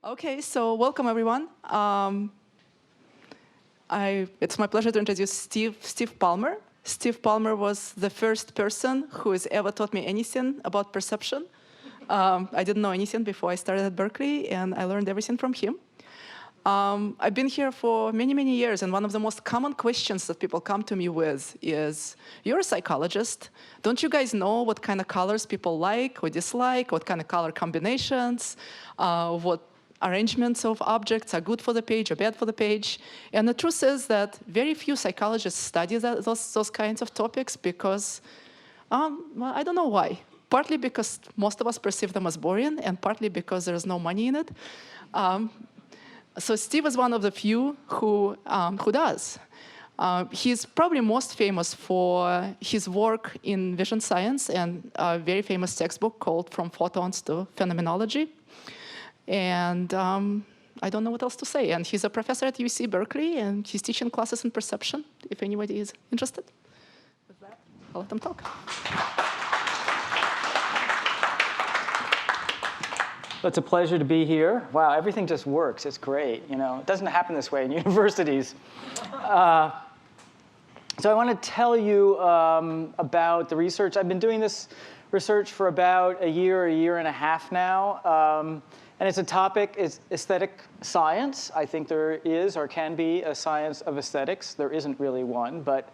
Okay, so welcome everyone. It's my pleasure to introduce Steve Palmer. Steve Palmer was the first person who has ever taught me anything about perception. I didn't know anything before I started at Berkeley, and I learned everything from him. I've been here for many, many years, and one of the most common questions that people come to me with is, you're a psychologist. Don't you guys know what kind of colors people like or dislike, what kind of color combinations, what arrangements of objects are good for the page or bad for the page? And the truth is that very few psychologists study those kinds of topics because, well, I don't know why. Partly because most of us perceive them as boring, and partly because there's no money in it. So Steve is one of the few who does. He's probably most famous for his work in vision science and a very famous textbook called From Photons to Phenomenology. And I don't know what else to say. And he's a professor at UC Berkeley, and he's teaching classes in perception, if anybody is interested. With that, I'll let him talk. It's a pleasure to be here. Wow, everything just works. It's great. You know, it doesn't happen this way in universities. So I want to tell you about the research. I've been doing this research for about a year and a half now. And it's a topic, is aesthetic science. I think there is or can be a science of aesthetics. There isn't really one, but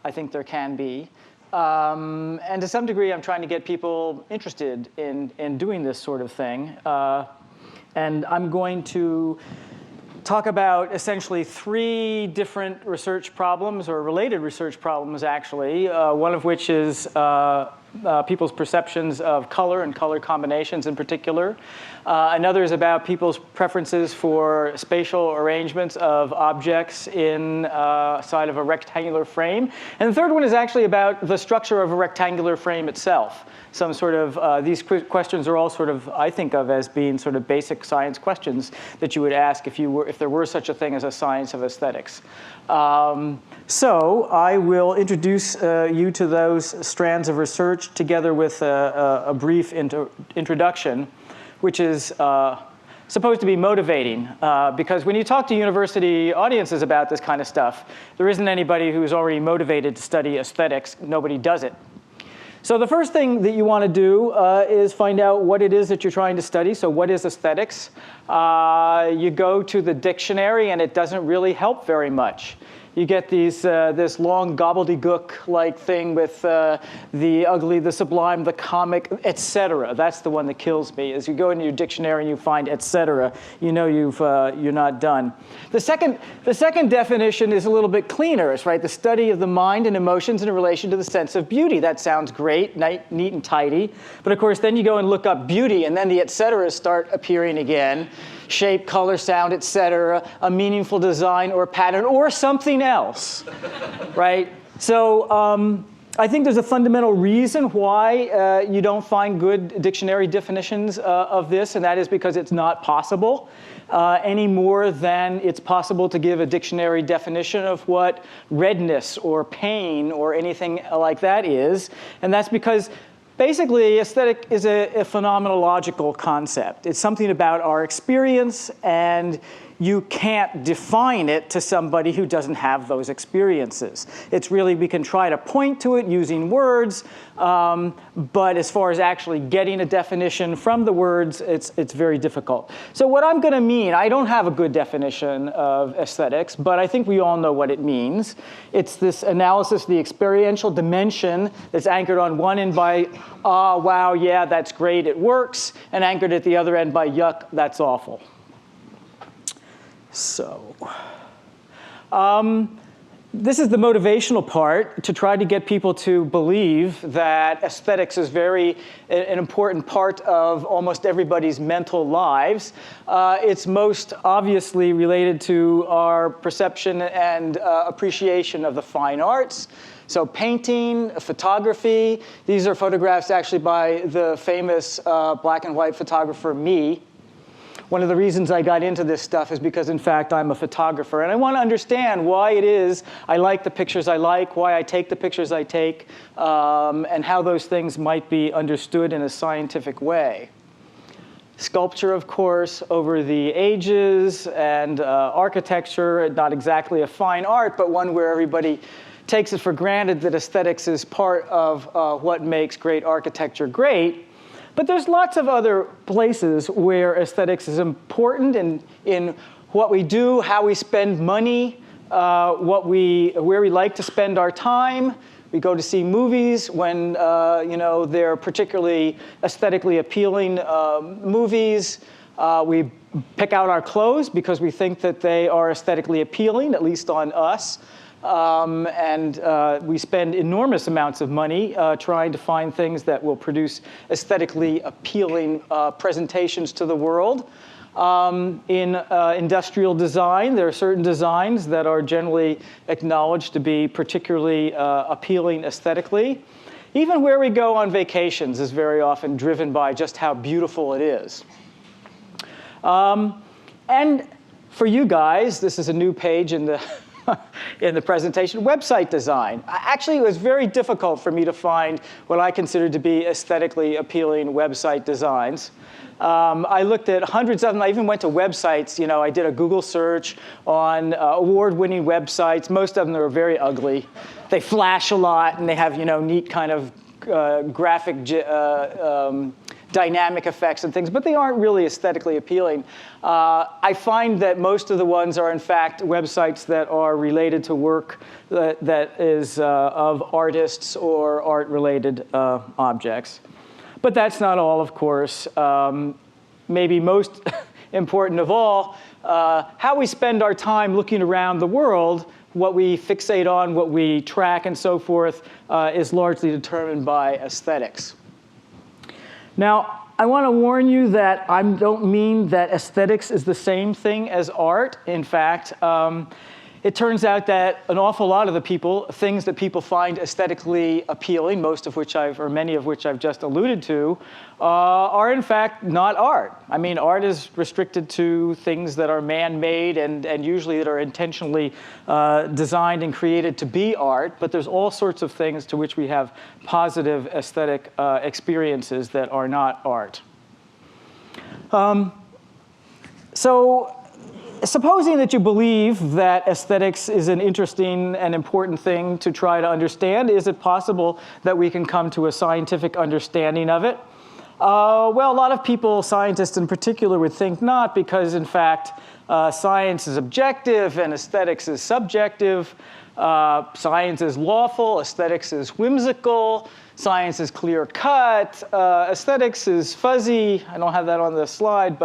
I think there can be. And to some degree, I'm trying to get people interested in doing this sort of thing. And I'm going to talk about essentially 3 different research problems, or related research problems, actually, one of which is people's perceptions of color and color combinations in particular. Another is about people's preferences for spatial arrangements of objects inside of a rectangular frame. And the third one is actually about the structure of a rectangular frame itself. Some sort of, these questions are all sort of, I think of as being sort of basic science questions that you would ask if there were such a thing as a science of aesthetics. So I will introduce you to those strands of research together with a brief introduction, which is supposed to be motivating. Because when you talk to university audiences about this kind of stuff, there isn't anybody who's already motivated to study aesthetics. Nobody does it. So the first thing that you want to do is find out what it is that you're trying to study. So what is aesthetics? You go to the dictionary, and it doesn't really help very much. You get this long gobbledygook-like thing with the ugly, the sublime, the comic, etc. That's the one that kills me. As you go into your dictionary and you find etc., you know you're not done. The second definition is a little bit cleaner. It's right, the study of the mind and emotions in relation to the sense of beauty. That sounds great, neat and tidy. But of course, then you go and look up beauty, and then the etc. start appearing again. Shape, color, sound, etc., a meaningful design or pattern, or something else, right? So I think there's a fundamental reason why you don't find good dictionary definitions of this, and that is because it's not possible any more than it's possible to give a dictionary definition of what redness or pain or anything like that is. And that's because basically, aesthetic is a phenomenological concept. It's something about our experience, and you can't define it to somebody who doesn't have those experiences. It's really, we can try to point to it using words, but as far as actually getting a definition from the words, it's very difficult. So what I'm going to mean, I don't have a good definition of aesthetics, but I think we all know what it means. It's this analysis of the experiential dimension that's anchored on one end by, ah, wow, yeah, that's great, it works, and anchored at the other end by, yuck, that's awful. So this is the motivational part, to try to get people to believe that aesthetics is an important part of almost everybody's mental lives. It's most obviously related to our perception and appreciation of the fine arts. So painting, photography, these are photographs actually by the famous black and white photographer me. One of the reasons I got into this stuff is because, in fact, I'm a photographer. And I want to understand why it is I like the pictures I like, why I take the pictures I take, and how those things might be understood in a scientific way. sculpture, of course, over the ages, and architecture, not exactly a fine art, but one where everybody takes it for granted that aesthetics is part of what makes great architecture great. But there's lots of other places where aesthetics is important in what we do, how we spend money, where we like to spend our time. We go to see movies when they're particularly aesthetically appealing movies. We pick out our clothes because we think that they are aesthetically appealing, at least on us. We spend enormous amounts of money trying to find things that will produce aesthetically appealing presentations to the world. In industrial design, there are certain designs that are generally acknowledged to be particularly appealing aesthetically. Even where we go on vacations is very often driven by just how beautiful it is. And for you guys, this is a new page in the in the presentation, website design. Actually, it was very difficult for me to find what I considered to be aesthetically appealing website designs. I looked at hundreds of them. I even went to websites. I did a Google search on award-winning websites. Most of them are very ugly. They flash a lot, and they have neat kind of graphic dynamic effects and things, but they aren't really aesthetically appealing. I find that most of the ones are, in fact, websites that are related to work that is of artists or art-related objects. But that's not all, of course. Maybe most important of all, how we spend our time looking around the world, what we fixate on, what we track, and so forth, is largely determined by aesthetics. Now, I want to warn you that I don't mean that aesthetics is the same thing as art. In fact, it turns out that an awful lot of the things that people find aesthetically appealing, many of which I've just alluded to, are in fact not art. I mean, art is restricted to things that are man-made and usually that are intentionally designed and created to be art, but there's all sorts of things to which we have positive aesthetic experiences that are not art. Supposing that you believe that aesthetics is an interesting and important thing to try to understand, is it possible that we can come to a scientific understanding of it? Well, a lot of people, scientists in particular, would think not, because in fact, science is objective and aesthetics is subjective. Science is lawful, aesthetics is whimsical, science is clear-cut, aesthetics is fuzzy. I don't have that on the slide,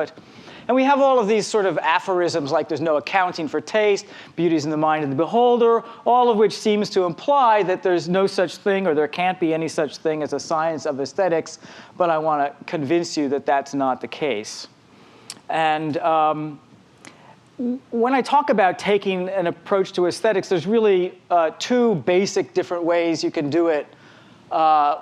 and we have all of these sort of aphorisms like there's no accounting for taste, beauty's in the mind of the beholder, all of which seems to imply that there's no such thing or there can't be any such thing as a science of aesthetics, but I want to convince you that that's not the case. And when I talk about taking an approach to aesthetics, there's really two basic different ways you can do it. A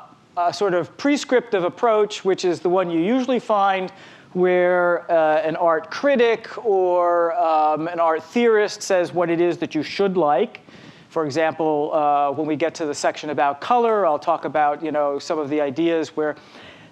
sort of prescriptive approach, which is the one you usually find where an art critic or an art theorist says what it is that you should like. For example, when we get to the section about color, I'll talk about some of the ideas where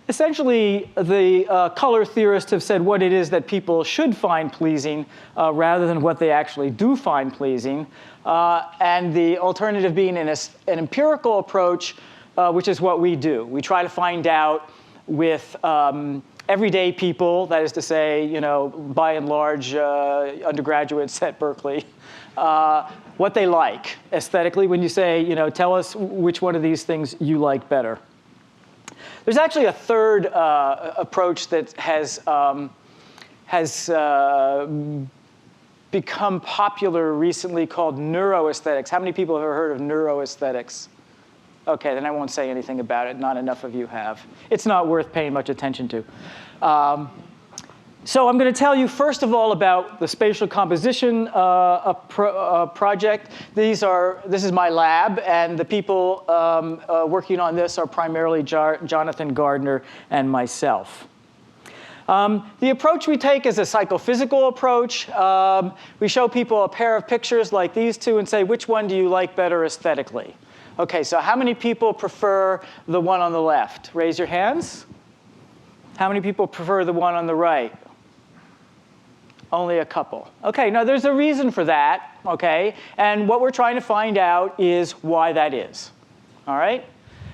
essentially the color theorists have said what it is that people should find pleasing rather than what they actually do find pleasing. And the alternative being an empirical approach, which is what we do. We try to find out with everyday people, that is to say, by and large, undergraduates at Berkeley, what they like aesthetically. When you say, tell us which one of these things you like better. There's actually a third approach that has become popular recently called neuroaesthetics. How many people have ever heard of neuroaesthetics? Okay, then I won't say anything about it. Not enough of you have. It's not worth paying much attention to. So I'm going to tell you, first of all, about the spatial composition project. This is my lab, and the people working on this are primarily Jonathan Gardner and myself. The approach we take is a psychophysical approach. We show people a pair of pictures like these two and say, which one do you like better aesthetically? Okay, so how many people prefer the one on the left? Raise your hands. How many people prefer the one on the right? Only a couple. OK, now there's a reason for that, OK? And what we're trying to find out is why that is. All right?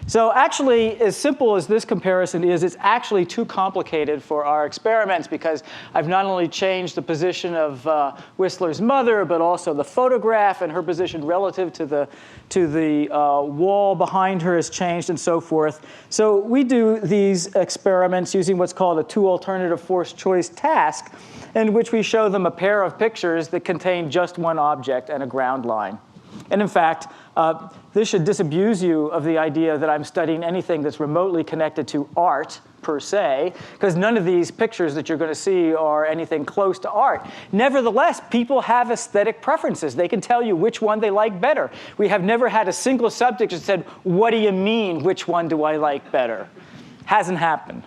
So actually, as simple as this comparison is, it's actually too complicated for our experiments because I've not only changed the position of Whistler's mother, but also the photograph and her position relative to the wall behind her has changed and so forth. So we do these experiments using what's called a two-alternative forced choice task, in which we show them a pair of pictures that contain just one object and a ground line. And in fact, this should disabuse you of the idea that I'm studying anything that's remotely connected to art, per se, because none of these pictures that you're going to see are anything close to art. Nevertheless, people have aesthetic preferences. They can tell you which one they like better. We have never had a single subject that said, what do you mean, which one do I like better? Hasn't happened.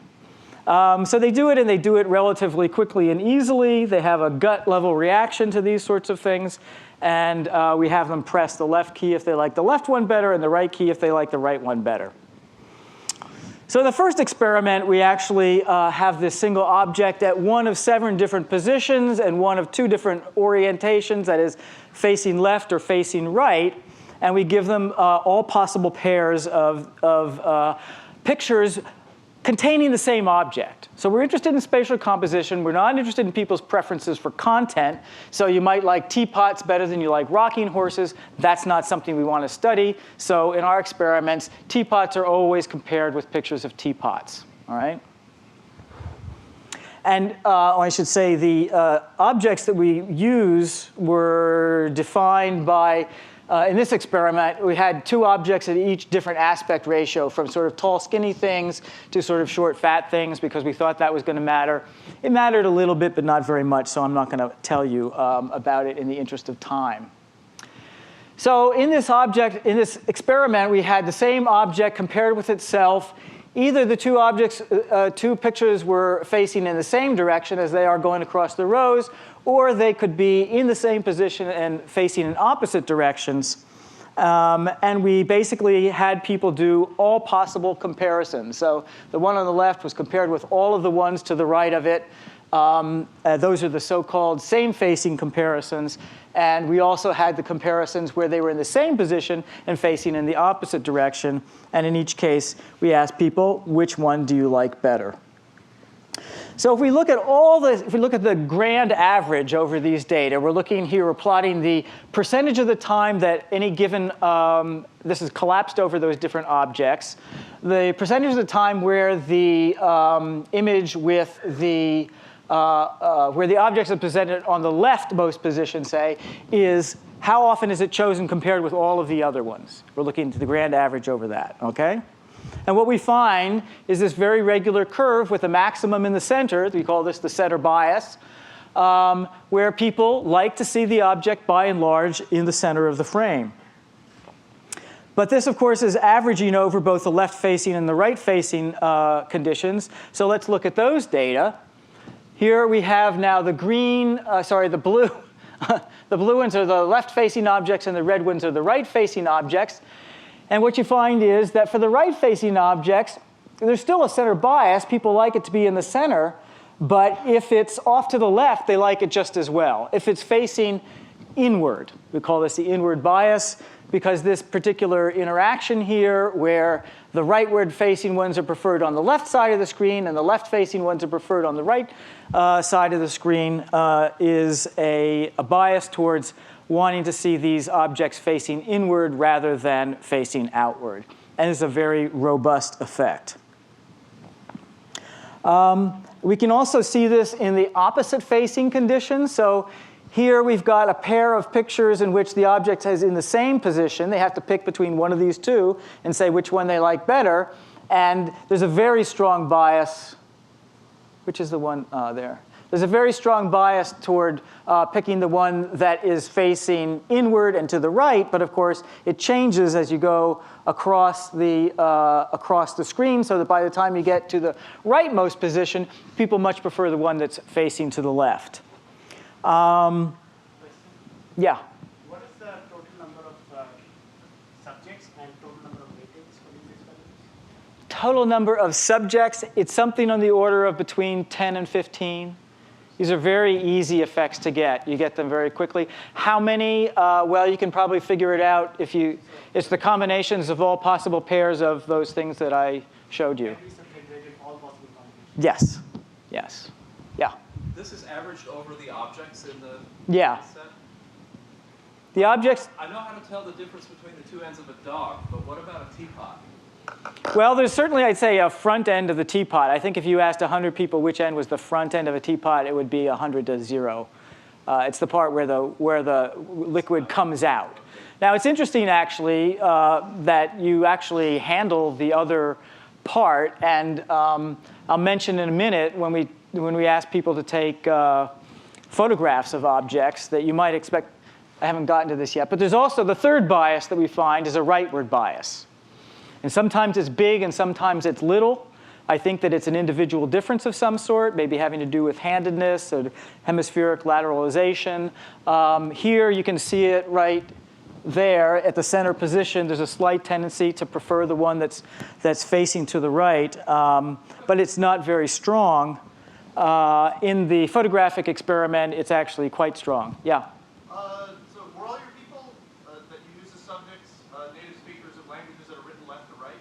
So they do it, and they do it relatively quickly and easily. They have a gut-level reaction to these sorts of things. And we have them press the left key if they like the left one better, and the right key if they like the right one better. So the first experiment, we actually have this single object at one of 7 different positions and one of 2 different orientations, that is, facing left or facing right. And we give them all possible pairs of pictures containing the same object. So we're interested in spatial composition. We're not interested in people's preferences for content. So you might like teapots better than you like rocking horses. That's not something we want to study. So in our experiments, teapots are always compared with pictures of teapots. All right? And I should say the objects that we use were defined by in this experiment, we had 2 objects at each different aspect ratio, from sort of tall, skinny things to sort of short, fat things, because we thought that was going to matter. It mattered a little bit, but not very much, so I'm not going to tell you about it in the interest of time. So in this experiment, we had the same object compared with itself. Either the 2 objects, 2 pictures were facing in the same direction as they are going across the rows, or they could be in the same position and facing in opposite directions. And we basically had people do all possible comparisons. So the one on the left was compared with all of the ones to the right of it. Those are the so-called same-facing comparisons. And we also had the comparisons where they were in the same position and facing in the opposite direction. And in each case, we asked people, which one do you like better? So if we look at the grand average over these data, we're looking here, we're plotting the percentage of the time that any given, this is collapsed over those different objects, the percentage of the time where the image with the, where the objects are presented on the leftmost position, say, is how often is it chosen compared with all of the other ones. We're looking to the grand average over that, OK? And what we find is this very regular curve with a maximum in the center. We call this the center bias, where people like to see the object, by and large, in the center of the frame. But this, of course, is averaging over both the left-facing and the right-facing conditions. So let's look at those data. Here we have now the green, the blue. The blue ones are the left-facing objects, and the red ones are the right-facing objects. And what you find is that for the right-facing objects, there's still a center bias. People like it to be in the center. But if it's off to the left, they like it just as well. If it's facing inward, we call this the inward bias, because this particular interaction here, where the rightward-facing ones are preferred on the left side of the screen and the left-facing ones are preferred on the right side of the screen, is a bias towards wanting to see these objects facing inward rather than facing outward. And it's a very robust effect. We can also see this in the opposite-facing conditions. So here we've got a pair of pictures in which the object is in the same position. They have to pick between one of these 2 and say which one they like better. And there's a very strong bias. Which is the one there? There's a very strong bias toward picking the one that is facing inward and to the right. But of course, it changes as you go across the screen, so that by the time you get to the rightmost position, people much prefer the one that's facing to the left. Yeah? What is the total number of subjects and total number of ratings for these experiments? Total number of subjects, it's something on the order of between 10 and 15. These are very easy effects to get. You get them very quickly. How many? Well, you can probably figure it out if you, it's the combinations of all possible pairs of those things that I showed you. Yes, yes, yeah. This is averaged over the objects in the Yeah. set? The objects, I know how to tell the difference between the two ends of a dog, but what about a teapot? well, there's certainly, I'd say, a front end of the teapot. I think if you asked 100 people which end was the front end of a teapot, it would be 100 to 0. It's the part where the liquid comes out. Now, it's interesting, actually, that you actually handle the other part. And I'll mention in a minute when we ask people to take photographs of objects that you might expect. I haven't gotten to this yet. But there's also the third bias that we find is a rightward bias. And sometimes it's big and sometimes it's little. I think that it's an individual difference of some sort, maybe having to do with handedness or hemispheric lateralization. Here you can see it right there at the center position. There's a slight tendency to prefer the one that's facing to the right, but it's not very strong. In the photographic experiment, it's actually quite strong. Yeah? So were all your people that you use as subjects native speakers of languages that are written left to right?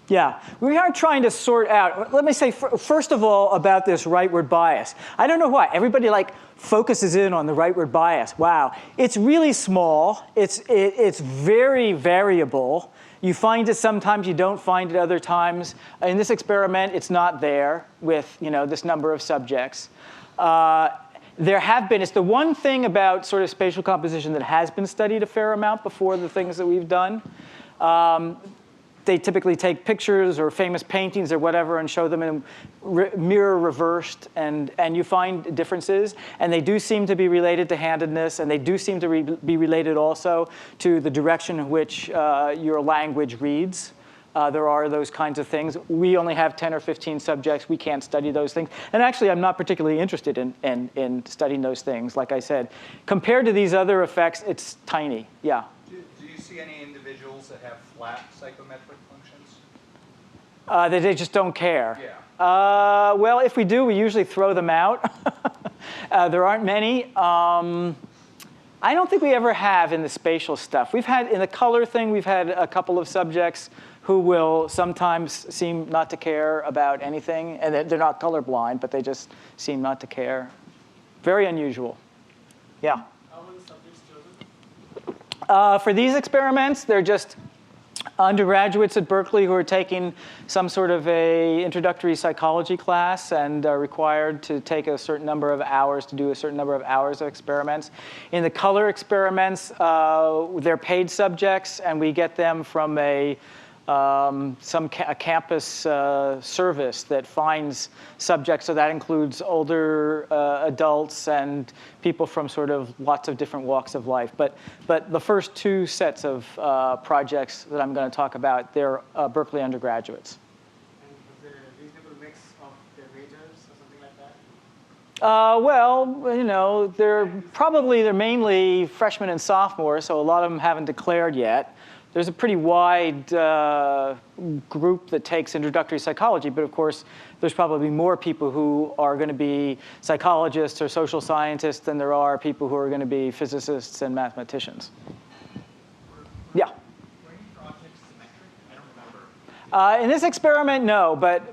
Yeah, we are trying to sort out. Let me say, first of all, about this rightward bias. I don't know why. Everybody focuses in on the rightward bias. Wow. It's really small. It's very variable. You find it sometimes, you don't find it other times. In this experiment, it's not there with this number of subjects. There have been, it's the one thing about sort of spatial composition that has been studied a fair amount before the things that we've done. They typically take pictures or famous paintings or whatever and show them in mirror reversed, and you find differences. And they do seem to be related to handedness, and they do seem to be related also to the direction in which your language reads. There are those kinds of things. We only have 10 or 15 subjects. We can't study those things. And actually, I'm not particularly interested in studying those things. Like I said, compared to these other effects, it's tiny. Yeah? Do you see any individuals that have flat psychometric functions? They just don't care. Yeah. Well, if we do, we usually throw them out. There aren't many. I don't think we ever have in the spatial stuff. We've had, in the color thing, we've had a couple of subjects who will sometimes seem not to care about anything. And they're not colorblind, but they just seem not to care. Very unusual. Yeah? How were the subjects chosen? For these experiments, they're just undergraduates at Berkeley who are taking some sort of a introductory psychology class and are required to take a certain number of hours to do a certain number of hours of experiments. In the color experiments, they're paid subjects, and we get them from a campus service that finds subjects. So that includes older adults and people from sort of lots of different walks of life. But the first two sets of projects that I'm going to talk about, they're Berkeley undergraduates. And was there a reasonable mix of their majors or something like that? Well, they're mainly freshmen and sophomores, so a lot of them haven't declared yet. There's a pretty wide group that takes introductory psychology, but of course, there's probably more people who are going to be psychologists or social scientists than there are people who are going to be physicists and mathematicians. Yeah? Were any projects symmetric? I don't remember. In this experiment, no, but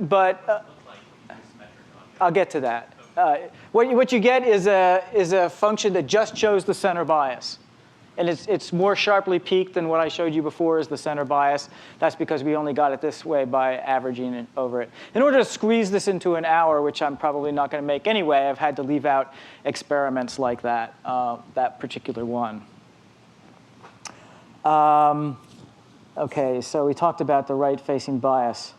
I'll get to that. What you get is a function that just shows the center bias. And it's more sharply peaked than what I showed you before as the center bias. That's because we only got it this way by averaging it over it. In order to squeeze this into an hour, which I'm probably not going to make anyway, I've had to leave out experiments like that, that particular one. OK, so we talked about the right-facing bias.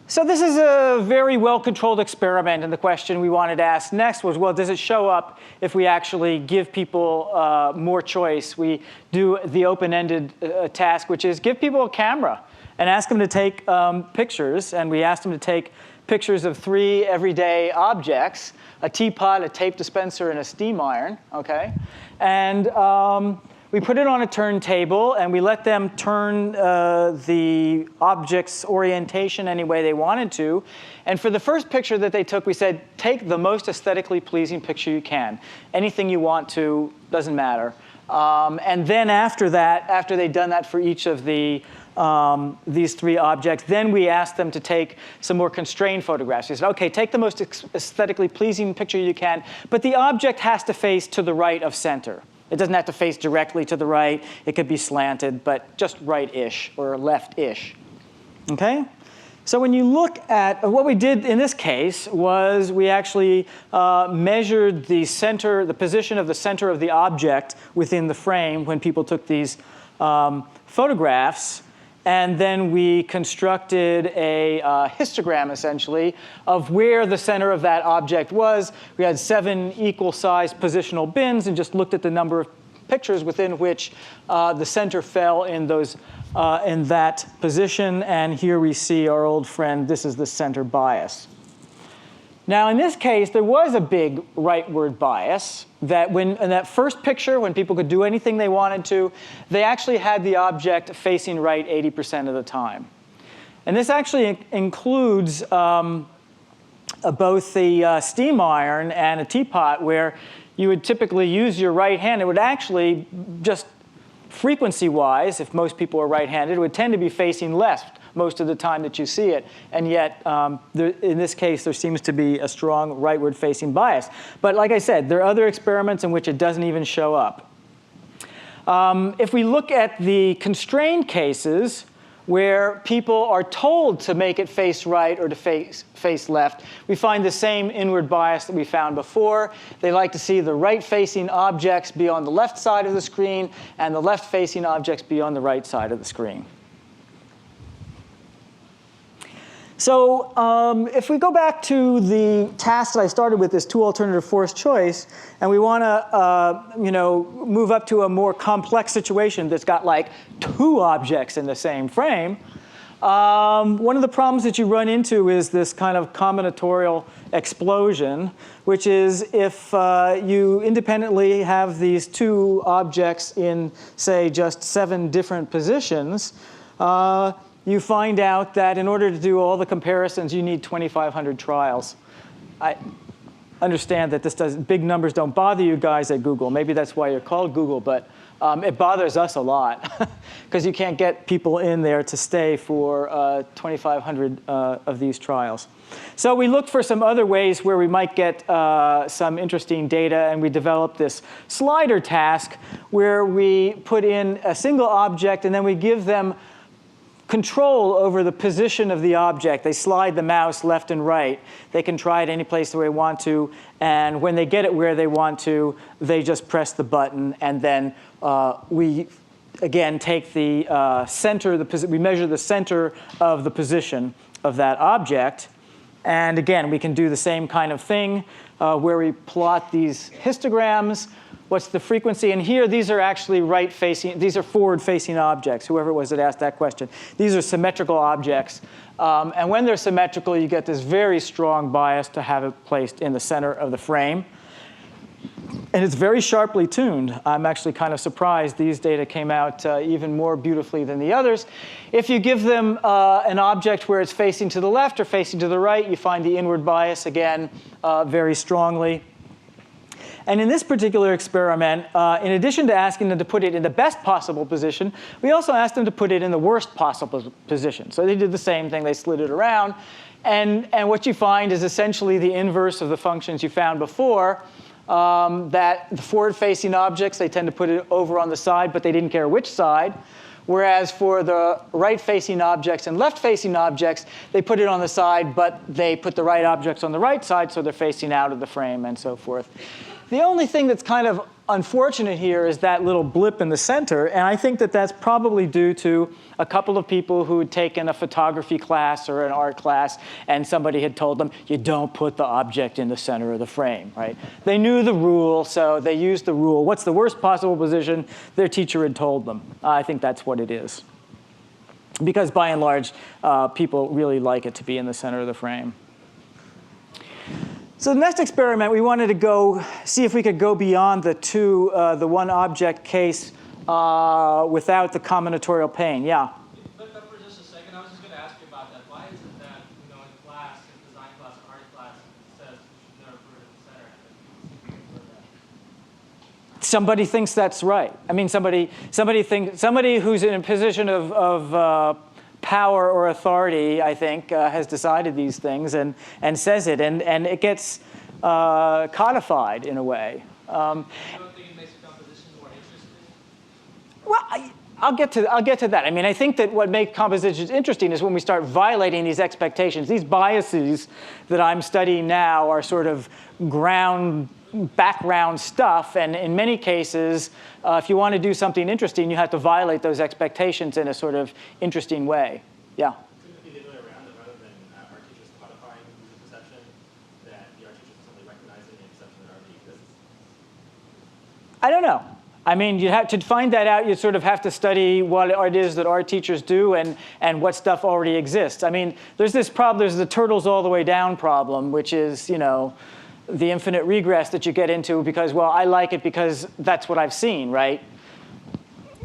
So this is a very well-controlled experiment, and the question we wanted to ask next was, well, does it show up if we actually give people more choice? We do the open-ended task, which is give people a camera and ask them to take pictures. And we asked them to take pictures of 3 everyday objects: a teapot, a tape dispenser, and a steam iron. Okay, and We put it on a turntable, and we let them turn the object's orientation any way they wanted to. And for the first picture that they took, we said, take the most aesthetically pleasing picture you can. Anything you want to, doesn't matter. And then after that, after they'd done that for each of the these three objects, then we asked them to take some more constrained photographs. We said, OK, take the most aesthetically pleasing picture you can, but the object has to face to the right of center. It doesn't have to face directly to the right. It could be slanted, but just right-ish or left-ish. OK? So when you look at what we did in this case was we actually measured the center, the position of the center of the object within the frame when people took these photographs. And then we constructed a histogram, essentially, of where the center of that object was. We had 7 equal-sized positional bins and just looked at the number of pictures within which the center fell in those in that position. And here we see our old friend. This is the center bias. Now, in this case, there was a big rightward bias that in that first picture, when people could do anything they wanted to, they actually had the object facing right 80% of the time. And this actually includes both the steam iron and a teapot, where you would typically use your right hand. It would actually, just frequency-wise, if most people are right-handed, it would tend to be facing left most of the time that you see it. And yet, in this case, there seems to be a strong rightward-facing bias. But like I said, there are other experiments in which it doesn't even show up. If we look at the constrained cases, where people are told to make it face right or to face left, we find the same inward bias that we found before. They like to see the right-facing objects be on the left side of the screen and the left-facing objects be on the right side of the screen. So if we go back to the task that I started with, this 2 alternative forced choice, and we want to move up to a more complex situation that's got like 2 objects in the same frame, one of the problems that you run into is this kind of combinatorial explosion, which is if you independently have these 2 objects in, say, just 7 different positions, you find out that in order to do all the comparisons, you need 2,500 trials. I understand that big numbers don't bother you guys at Google. Maybe that's why you're called Google, but it bothers us a lot because you can't get people in there to stay for 2,500 of these trials. So we looked for some other ways where we might get some interesting data, and we developed this slider task where we put in a single object, and then we give them control over the position of the object. They slide the mouse left and right. They can try it any place they want to, and when they get it where they want to, they just press the button, and then we again take the center, we measure the center of the position of that object, and again we can do the same kind of thing where we plot these histograms. What's the frequency? And here, these are actually right-facing. These are forward-facing objects, whoever it was that asked that question. These are symmetrical objects. And when they're symmetrical, you get this very strong bias to have it placed in the center of the frame. And it's very sharply tuned. I'm actually kind of surprised these data came out even more beautifully than the others. If you give them an object where it's facing to the left or facing to the right, you find the inward bias, again, very strongly. And in this particular experiment, in addition to asking them to put it in the best possible position, we also asked them to put it in the worst possible position. So they did the same thing. They slid it around. And what you find is essentially the inverse of the functions you found before, that the forward-facing objects, they tend to put it over on the side, but they didn't care which side. Whereas for the right-facing objects and left-facing objects, they put it on the side, but they put the right objects on the right side, so they're facing out of the frame and so forth. The only thing that's kind of unfortunate here is that little blip in the center, and I think that that's probably due to a couple of people who had taken a photography class or an art class, and somebody had told them, you don't put the object in the center of the frame, right? They knew the rule, so they used the rule. What's the worst possible position? Their teacher had told them. I think that's what it is. Because by and large, people really like it to be in the center of the frame. So the next experiment, we wanted to go see if we could go beyond the 1 object case without the combinatorial pain. Yeah? But for just a second, I was just going to ask you about that. Why is it that, in class, in design class or art class, it says you should never put it in the center, and then you prefer that? Somebody thinks that's right. I mean, somebody who's in a position of power or authority, I think, has decided these things and says it, and it gets codified in a way. You don't think it makes the composition more interesting? Well, I'll get to that. I mean, I think that what makes compositions interesting is when we start violating these expectations. These biases that I'm studying now are sort of background stuff, and in many cases, if you want to do something interesting, you have to violate those expectations in a sort of interesting way. Yeah? Couldn't it be the other way around, that rather than art teachers codifying user perception, that the art teachers are simply recognizing the perception that already exists? I don't know. I mean, you have to find that out. You sort of have to study what it is that art teachers do and what stuff already exists. I mean, there's this problem. There's the turtles all the way down problem, which is, the infinite regress that you get into because, well, I like it because that's what I've seen, right?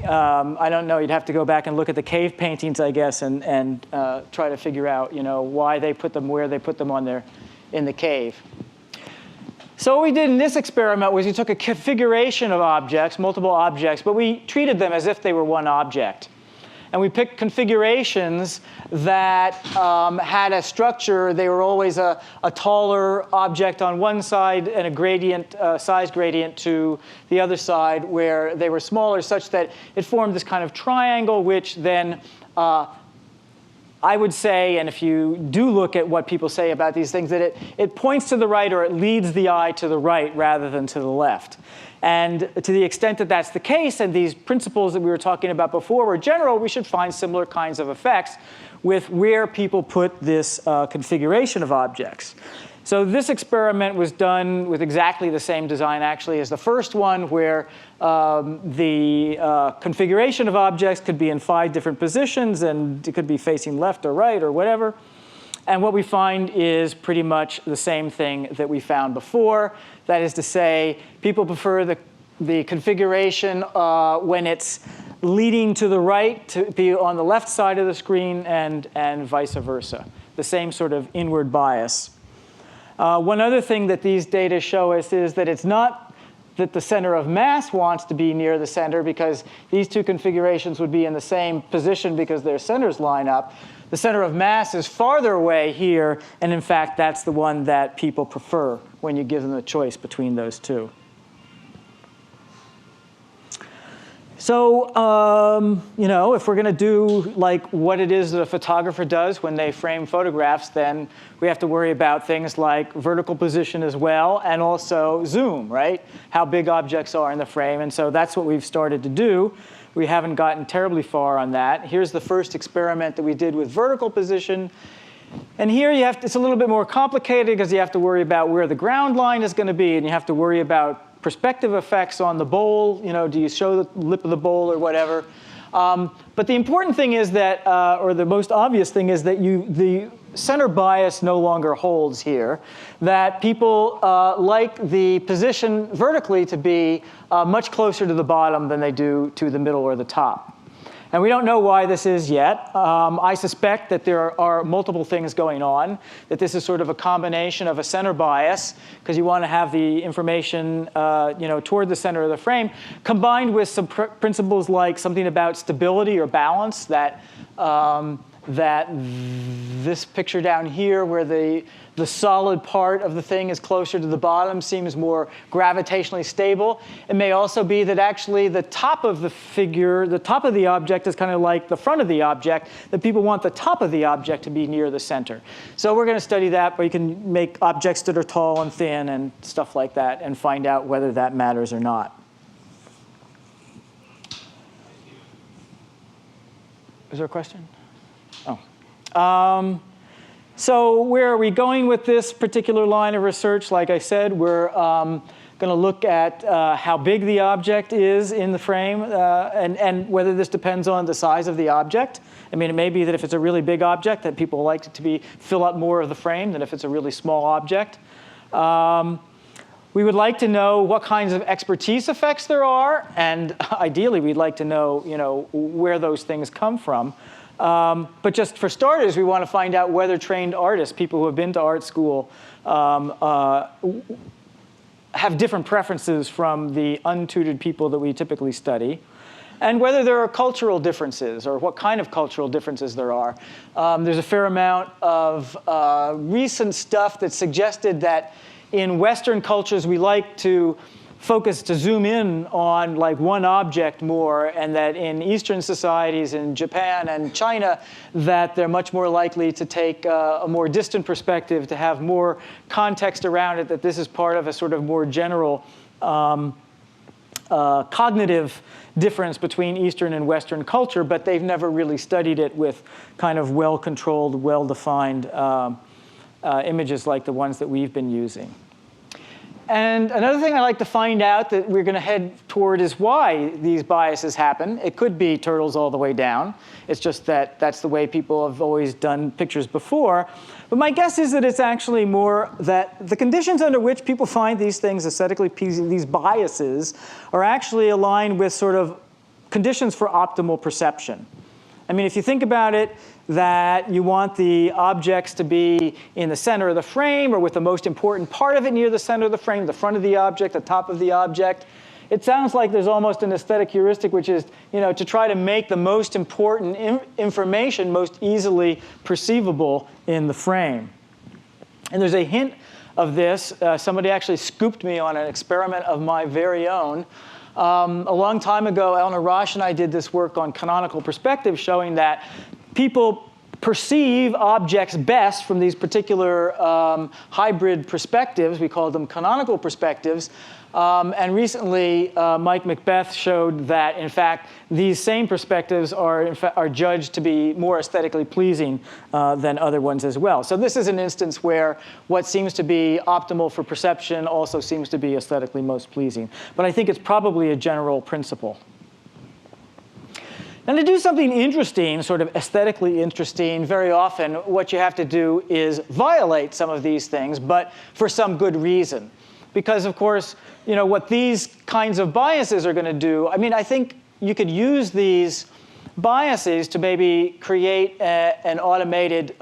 I don't know. You'd have to go back and look at the cave paintings, I guess, and try to figure out, why they put them where they put them in the cave. So what we did in this experiment was we took a configuration of objects, multiple objects, but we treated them as if they were one object. And we picked configurations that had a structure. They were always a taller object on one side and a gradient, size gradient to the other side where they were smaller, such that it formed this kind of triangle, which then I would say, and if you do look at what people say about these things, that it points to the right or it leads the eye to the right rather than to the left. And to the extent that that's the case, and these principles that we were talking about before were general, we should find similar kinds of effects with where people put this configuration of objects. So this experiment was done with exactly the same design, actually, as the first one, where the configuration of objects could be in 5 different positions, and it could be facing left or right or whatever. And what we find is pretty much the same thing that we found before. That is to say, people prefer the configuration when it's leading to the right to be on the left side of the screen and vice versa. The same sort of inward bias. One other thing that these data show us is that it's not that the center of mass wants to be near the center, because these two configurations would be in the same position because their centers line up. The center of mass is farther away here, and in fact, that's the one that people prefer when you give them the choice between those two. So, if we're going to do like what it is that a photographer does when they frame photographs, then we have to worry about things like vertical position as well, and also zoom, right? How big objects are in the frame, and so that's what we've started to do. We haven't gotten terribly far on that. Here's the first experiment that we did with vertical position. And here it's a little bit more complicated because you have to worry about where the ground line is going to be, and you have to worry about perspective effects on the bowl. Do you show the lip of the bowl or whatever? But the important thing is that, or the most obvious thing is that the center bias no longer holds here, that people like the position vertically to be much closer to the bottom than they do to the middle or the top. And we don't know why this is yet. I suspect that there are multiple things going on, that this is sort of a combination of a center bias, because you want to have the information toward the center of the frame, combined with some principles like something about stability or balance, that this picture down here, where the solid part of the thing is closer to the bottom, seems more gravitationally stable. It may also be that actually the top of the figure, the top of the object is kind of like the front of the object, that people want the top of the object to be near the center. So we're going to study that, but you can make objects that are tall and thin and stuff like that and find out whether that matters or not. Is there a question? Oh. So where are we going with this particular line of research? Like I said, we're going to look at how big the object is in the frame and whether this depends on the size of the object. I mean, it may be that if it's a really big object that people like it to fill up more of the frame than if it's a really small object. We would like to know what kinds of expertise effects there are, and ideally we'd like to know, where those things come from. But just for starters, we want to find out whether trained artists, people who have been to art school, have different preferences from the untutored people that we typically study, and whether there are cultural differences, or what kind of cultural differences there are. There's a fair amount of recent stuff that suggested that in Western cultures, we like to zoom in on like one object more, and that in Eastern societies, in Japan and China, that they're much more likely to take a more distant perspective, to have more context around it, that this is part of a sort of more general cognitive difference between Eastern and Western culture, but they've never really studied it with kind of well-controlled, well-defined images like the ones that we've been using. And another thing I like to find out that we're going to head toward is why these biases happen. It could be turtles all the way down. It's just that that's the way people have always done pictures before. But my guess is that it's actually more that the conditions under which people find these things aesthetically pleasing, these biases, are actually aligned with sort of conditions for optimal perception. I mean, if you think about it, that you want the objects to be in the center of the frame, or with the most important part of it near the center of the frame, the front of the object, the top of the object. It sounds like there's almost an aesthetic heuristic, which is to try to make the most important information most easily perceivable in the frame. And there's a hint of this. Somebody actually scooped me on an experiment of my very own. A long time ago, Eleanor Rosh and I did this work on canonical perspective, showing that people perceive objects best from these particular hybrid perspectives. We call them canonical perspectives. And recently, Mike Macbeth showed that, in fact, these same perspectives are judged to be more aesthetically pleasing than other ones as well. So this is an instance where what seems to be optimal for perception also seems to be aesthetically most pleasing. But I think it's probably a general principle. And to do something interesting, sort of aesthetically interesting, very often what you have to do is violate some of these things, but for some good reason. Because, of course, what these kinds of biases are going to do, I mean, I think you could use these biases to maybe create an automated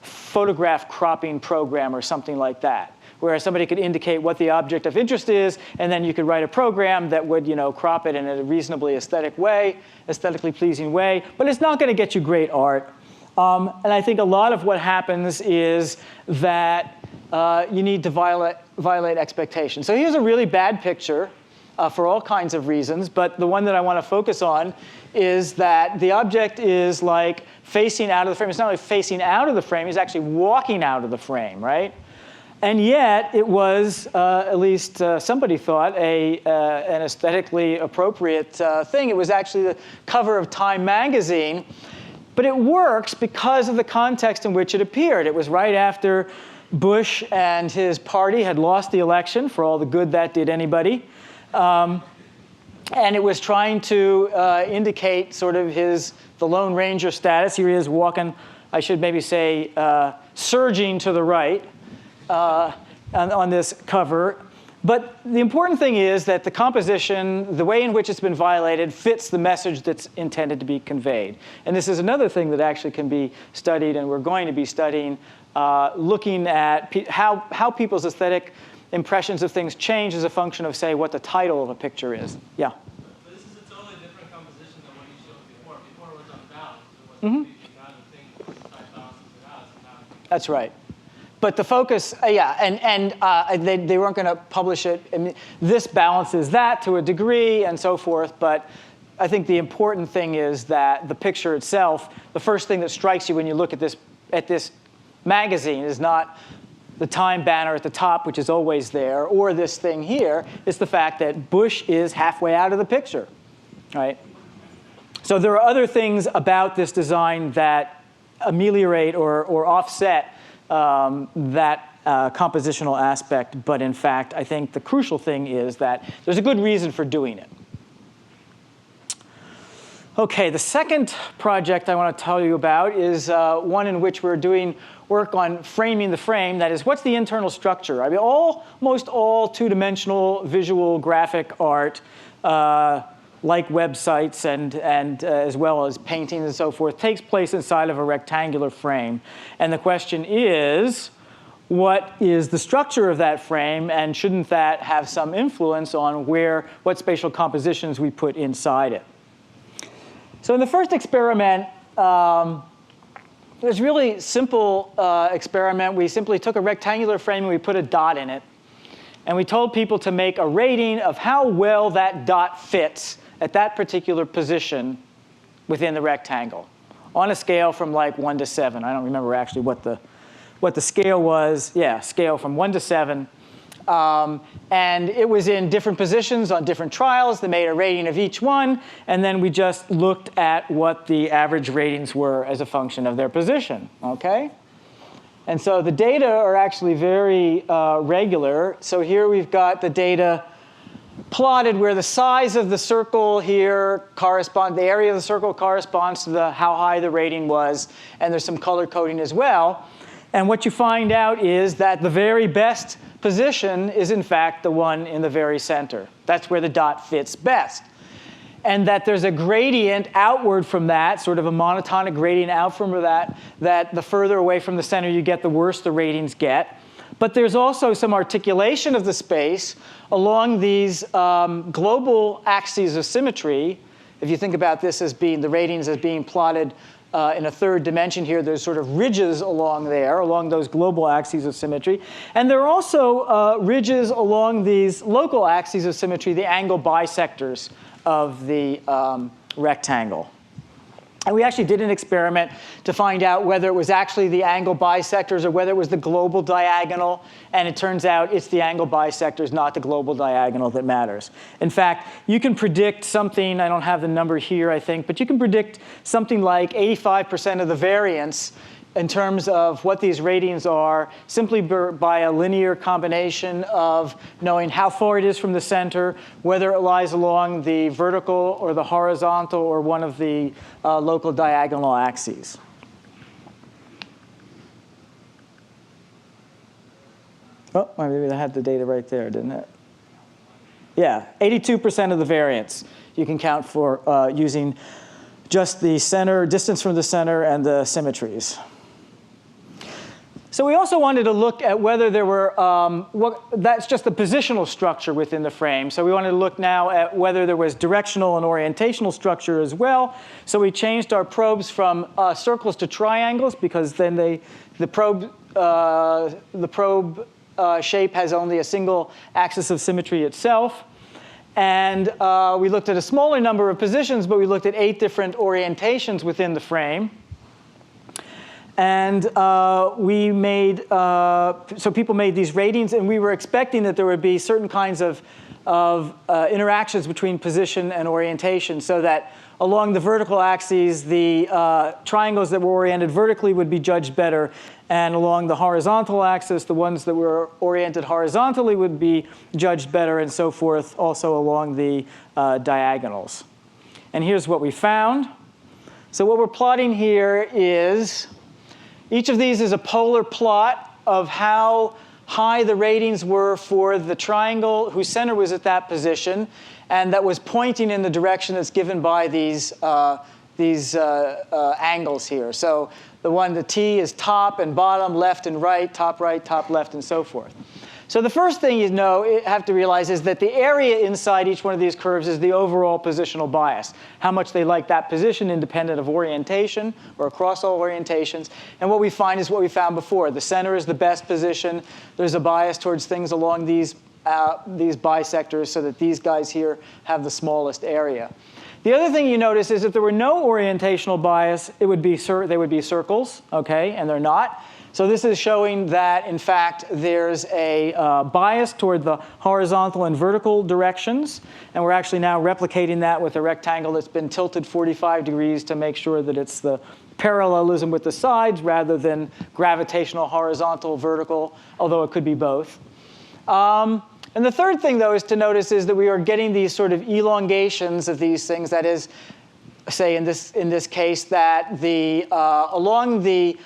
photograph cropping program or something like that, where somebody could indicate what the object of interest is, and then you could write a program that would crop it in a reasonably aesthetically pleasing way. But it's not going to get you great art. And I think a lot of what happens is that you need to violate expectations. So here's a really bad picture for all kinds of reasons, but the one that I want to focus on is that the object is like facing out of the frame. It's not only facing out of the frame, it's actually walking out of the frame, right? And yet it was, at least somebody thought, an aesthetically appropriate thing. It was actually the cover of Time magazine. But it works because of the context in which it appeared. It was right after Bush and his party had lost the election, for all the good that did anybody. And it was trying to indicate sort of the Lone Ranger status. Here he is walking, I should maybe say, surging to the right on this cover. But the important thing is that the composition, the way in which it's been violated, fits the message that's intended to be conveyed. And this is another thing that actually can be studied, and we're going to be studying, looking at how people's aesthetic impressions of things change as a function of, say, what the title of a picture is. Yeah? But this is a totally different composition than what you showed before. Before it was unbalanced. It was now the thing that balances it out. So now That's right. But the focus, yeah, and they weren't going to publish it. I mean, this balances that to a degree and so forth. But I think the important thing is that the picture itself, the first thing that strikes you when you look at this magazine is not the Time banner at the top, which is always there, or this thing here. It's the fact that Bush is halfway out of the picture, right? So there are other things about this design that ameliorate or offset that compositional aspect, but in fact, I think the crucial thing is that there's a good reason for doing it. Okay, the second project I want to tell you about is one in which we're doing work on framing the frame. That is, what's the internal structure? I mean, almost all two-dimensional visual graphic art, like websites and as well as paintings and so forth, takes place inside of a rectangular frame. And the question is, what is the structure of that frame, and shouldn't that have some influence on what spatial compositions we put inside it? So in the first experiment, it was a really simple experiment. We simply took a rectangular frame and we put a dot in it. And we told people to make a rating of how well that dot fits at that particular position within the rectangle on a scale from like 1 to 7. I don't remember actually what the scale was. Yeah, scale from 1 to 7. And it was in different positions on different trials. They made a rating of each one. And then we just looked at what the average ratings were as a function of their position. OK? And so the data are actually very regular. So here we've got the data plotted where the size of the circle here the area of the circle corresponds to how high the rating was. And there's some color coding as well. And what you find out is that the very best position is, in fact, the one in the very center. That's where the dot fits best. And that there's a gradient outward from that, sort of a monotonic gradient out from that the further away from the center you get, the worse the ratings get. But there's also some articulation of the space along these global axes of symmetry. If you think about this as being the ratings as being plotted in a third dimension here, there's sort of ridges along those global axes of symmetry. And there are also ridges along these local axes of symmetry, the angle bisectors of the rectangle. And we actually did an experiment to find out whether it was actually the angle bisectors or whether it was the global diagonal. And it turns out it's the angle bisectors, not the global diagonal, that matters. In fact, you can predict something, I don't have the number here, I think, but you can predict something like 85% of the variance in terms of what these ratings are simply by a linear combination of knowing how far it is from the center, whether it lies along the vertical or the horizontal or one of the local diagonal axes. Oh, maybe I had the data right there, didn't it? Yeah, 82% of the variance you can count for using just the center, distance from the center, and the symmetries. So we also wanted to look at whether there were, that's just the positional structure within the frame. So we wanted to look now at whether there was directional and orientational structure as well. So we changed our probes from circles to triangles because then the probe shape has only a single axis of symmetry itself. And we looked at a smaller number of positions, but we looked at 8 different orientations within the frame. And we made, so people made these ratings, and we were expecting that there would be certain kinds of interactions between position and orientation, so that along the vertical axes, the triangles that were oriented vertically would be judged better, and along the horizontal axis, the ones that were oriented horizontally would be judged better, and so forth, also along the diagonals. And here's what we found. So what we're plotting here is, each of these is a polar plot of how high the ratings were for the triangle whose center was at that position, and that was pointing in the direction that's given by these angles here. So the T is top and bottom, left and right, top, left, and so forth. So the first thing you have to realize is that the area inside each one of these curves is the overall positional bias, how much they like that position independent of orientation or across all orientations. And what we find is what we found before. The center is the best position. There's a bias towards things along these bisectors so that these guys here have the smallest area. The other thing you notice is if there were no orientational bias, they would be circles, okay, and they're not. So this is showing that, in fact, there's a bias toward the horizontal and vertical directions. And we're actually now replicating that with a rectangle that's been tilted 45 degrees to make sure that it's the parallelism with the sides rather than gravitational horizontal vertical, although it could be both. And the third thing, though, is to notice is that we are getting these sort of elongations of these things. That is, say in this case that along the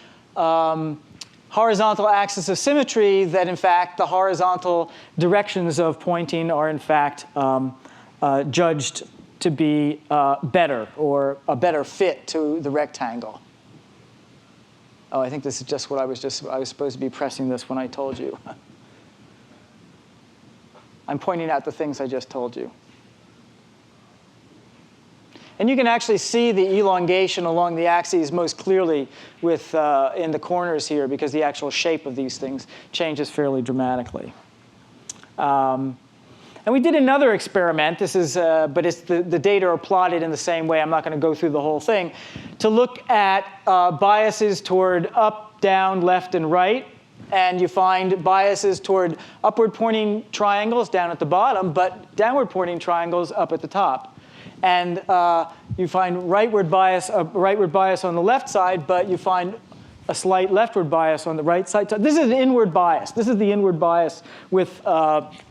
horizontal axis of symmetry, that in fact the horizontal directions of pointing are in fact judged to be better, or a better fit to the rectangle. Oh, I think this is just what I was supposed to be pressing this when I told you. I'm pointing out the things I just told you. And you can actually see the elongation along the axes most clearly with, in the corners here, because the actual shape of these things changes fairly dramatically. And we did another experiment. This is, but it's the data are plotted in the same way. I'm not going to go through the whole thing. To look at biases toward up, down, left, and right. And you find biases toward upward pointing triangles down at the bottom, but downward pointing triangles up at the top. And you find rightward bias on the left side, but you find a slight leftward bias on the right side. So this is an inward bias. This is the inward bias with,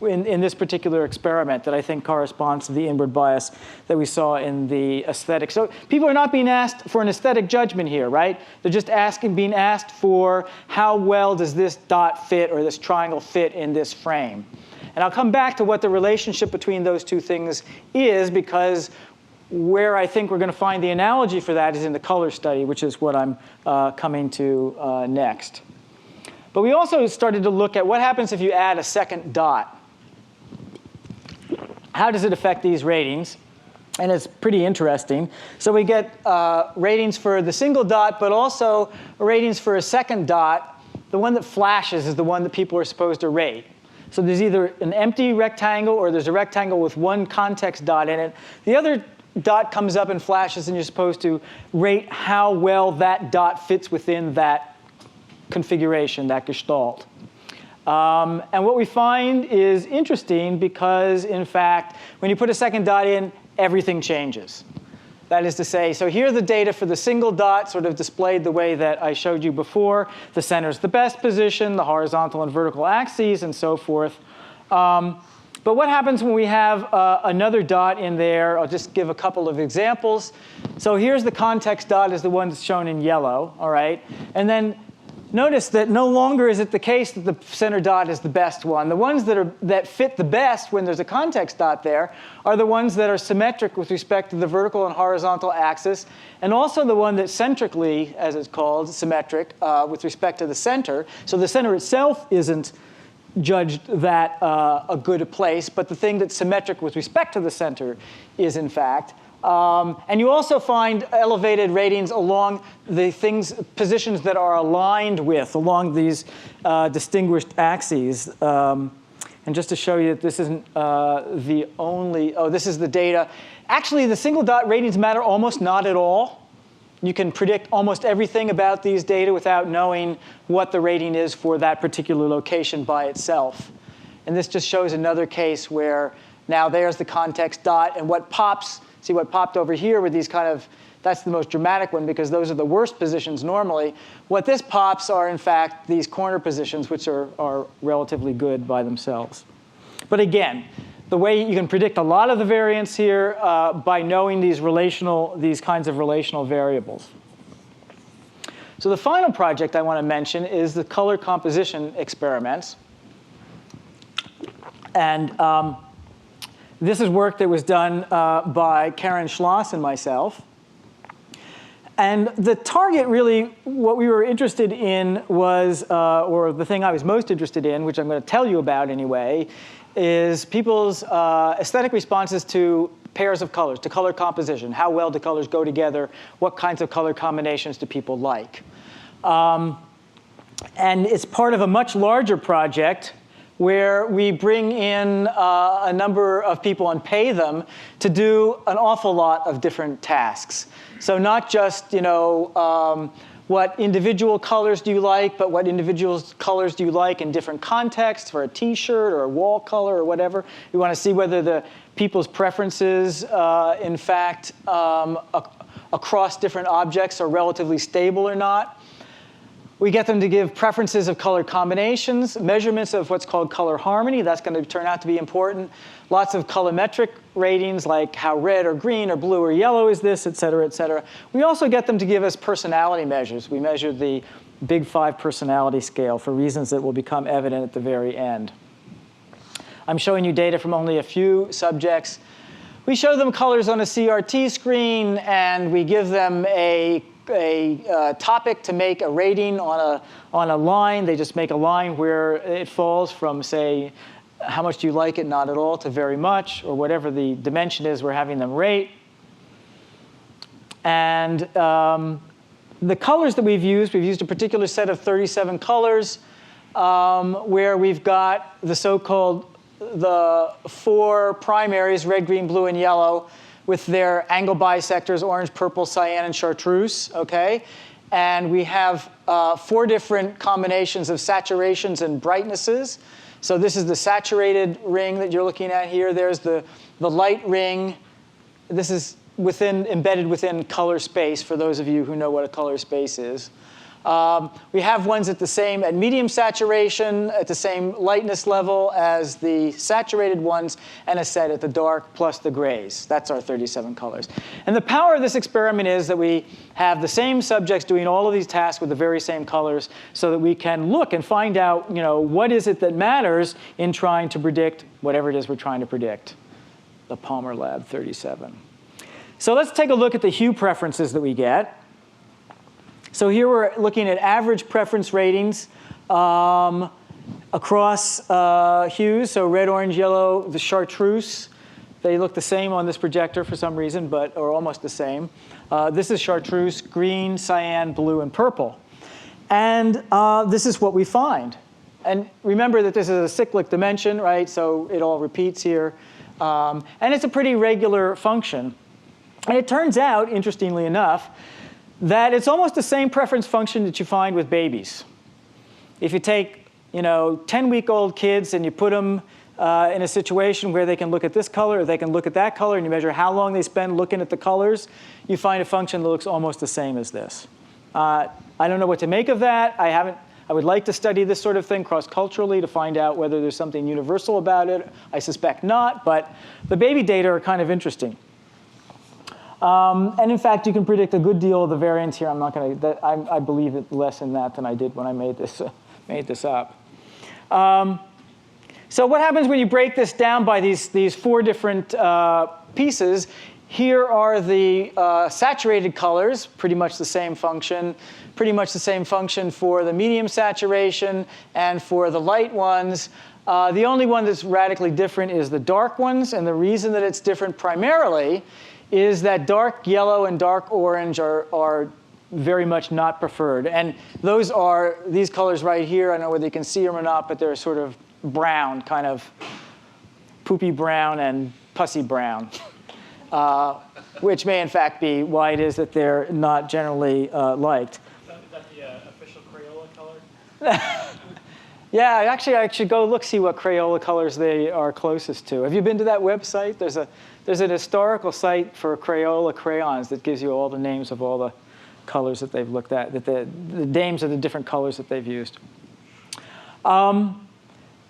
in this particular experiment that I think corresponds to the inward bias that we saw in the aesthetic. So people are not being asked for an aesthetic judgment here, right? They're just being asked for how well does this dot fit or this triangle fit in this frame. And I'll come back to what the relationship between those two things is, because where I think we're going to find the analogy for that is in the color study, which is what I'm coming to next. But we also started to look at what happens if you add a second dot. How does it affect these ratings? And it's pretty interesting. So we get ratings for the single dot, but also ratings for a second dot. The one that flashes is the one that people are supposed to rate. So there's either an empty rectangle or there's a rectangle with one context dot in it. The other dot comes up and flashes, and you're supposed to rate how well that dot fits within that configuration, that gestalt. And what we find is interesting because, in fact, when you put a second dot in, everything changes. That is to say, so here are the data for the single dot, sort of displayed the way that I showed you before. The center is the best position, the horizontal and vertical axes, and so forth. But what happens when we have another dot in there? I'll just give a couple of examples. So here's the context dot, is the one that's shown in yellow, all right? And then notice that no longer is it the case that the center dot is the best one. The ones that fit the best when there's a context dot there are the ones that are symmetric with respect to the vertical and horizontal axis, and also the one that's centrically, as it's called, symmetric with respect to the center. So the center itself isn't judged that a good place, but the thing that's symmetric with respect to the center is, in fact. And you also find elevated ratings along the positions that are aligned with, along these distinguished axes. And just to show you that this isn't the only, this is the data. Actually, the single dot ratings matter almost not at all. You can predict almost everything about these data without knowing what the rating is for that particular location by itself. And this just shows another case where now there's the context dot, and what pops, see what popped over here with these kind of, that's the most dramatic one because those are the worst positions normally. What this pops are, in fact, these corner positions, which are relatively good by themselves. But again, the way you can predict a lot of the variance here by knowing these kinds of relational variables. So the final project I want to mention is the color composition experiments. And this is work that was done by Karen Schloss and myself. And the target, really, what we were interested in was, or the thing I was most interested in, which I'm going to tell you about anyway, is people's aesthetic responses to pairs of colors, to color composition. How well do colors go together? What kinds of color combinations do people like? And it's part of a much larger project where we bring in a number of people and pay them to do an awful lot of different tasks. So not just, what individual colors do you like, but what individual colors do you like in different contexts for a T-shirt or a wall color or whatever. We want to see whether the people's preferences, in fact, across different objects are relatively stable or not. We get them to give preferences of color combinations, measurements of what's called color harmony. That's going to turn out to be important. Lots of colorimetric ratings, like how red or green or blue or yellow is this, et cetera, et cetera. We also get them to give us personality measures. We measure the Big Five personality scale for reasons that will become evident at the very end. I'm showing you data from only a few subjects. We show them colors on a CRT screen, and we give them a topic to make a rating on a line. They just make a line where it falls from, say, how much do you like it, not at all, to very much, or whatever the dimension is we're having them rate. And the colors that we've used a particular set of 37 colors where we've got the so-called the 4 primaries, red, green, blue, and yellow, with their angle bisectors, orange, purple, cyan, and chartreuse, okay? And we have 4 different combinations of saturations and brightnesses. So this is the saturated ring that you're looking at here. There's the light ring. This is embedded within color space, for those of you who know what a color space is. We have ones at medium saturation, at the same lightness level as the saturated ones, and a set at the dark plus the grays. That's our 37 colors. And the power of this experiment is that we have the same subjects doing all of these tasks with the very same colors, so that we can look and find out, what is it that matters in trying to predict whatever it is we're trying to predict. The Palmer Lab 37. So let's take a look at the hue preferences that we get. So here we're looking at average preference ratings across hues, so red, orange, yellow, the chartreuse. They look the same on this projector for some reason, or almost the same. This is chartreuse, green, cyan, blue, and purple. And this is what we find. And remember that this is a cyclic dimension, right? So it all repeats here. And it's a pretty regular function. And it turns out, interestingly enough, that it's almost the same preference function that you find with babies. If you take 10-week-old kids and you put them in a situation where they can look at this color or they can look at that color, and you measure how long they spend looking at the colors, you find a function that looks almost the same as this. I don't know what to make of that. I would like to study this sort of thing cross-culturally to find out whether there's something universal about it. I suspect not, but the baby data are kind of interesting. And in fact, you can predict a good deal of the variance here. I'm not going to. I believe it less in that than I did when I made this up. So what happens when you break this down by these 4 different pieces? Here are the saturated colors, pretty much the same function. Pretty much the same function for the medium saturation and for the light ones. The only one that's radically different is the dark ones, and the reason that it's different primarily is that dark yellow and dark orange are very much not preferred. And those are these colors right here. I don't know whether you can see them or not, but they're sort of brown, kind of poopy brown and pussy brown, which may in fact be why it is that they're not generally liked. Is that the official Crayola color? Yeah, actually, I should go see what Crayola colors they are closest to. Have you been to that website? There's an historical site for Crayola crayons that gives you all the names of all the colors that they've looked at, the names of the different colors that they've used.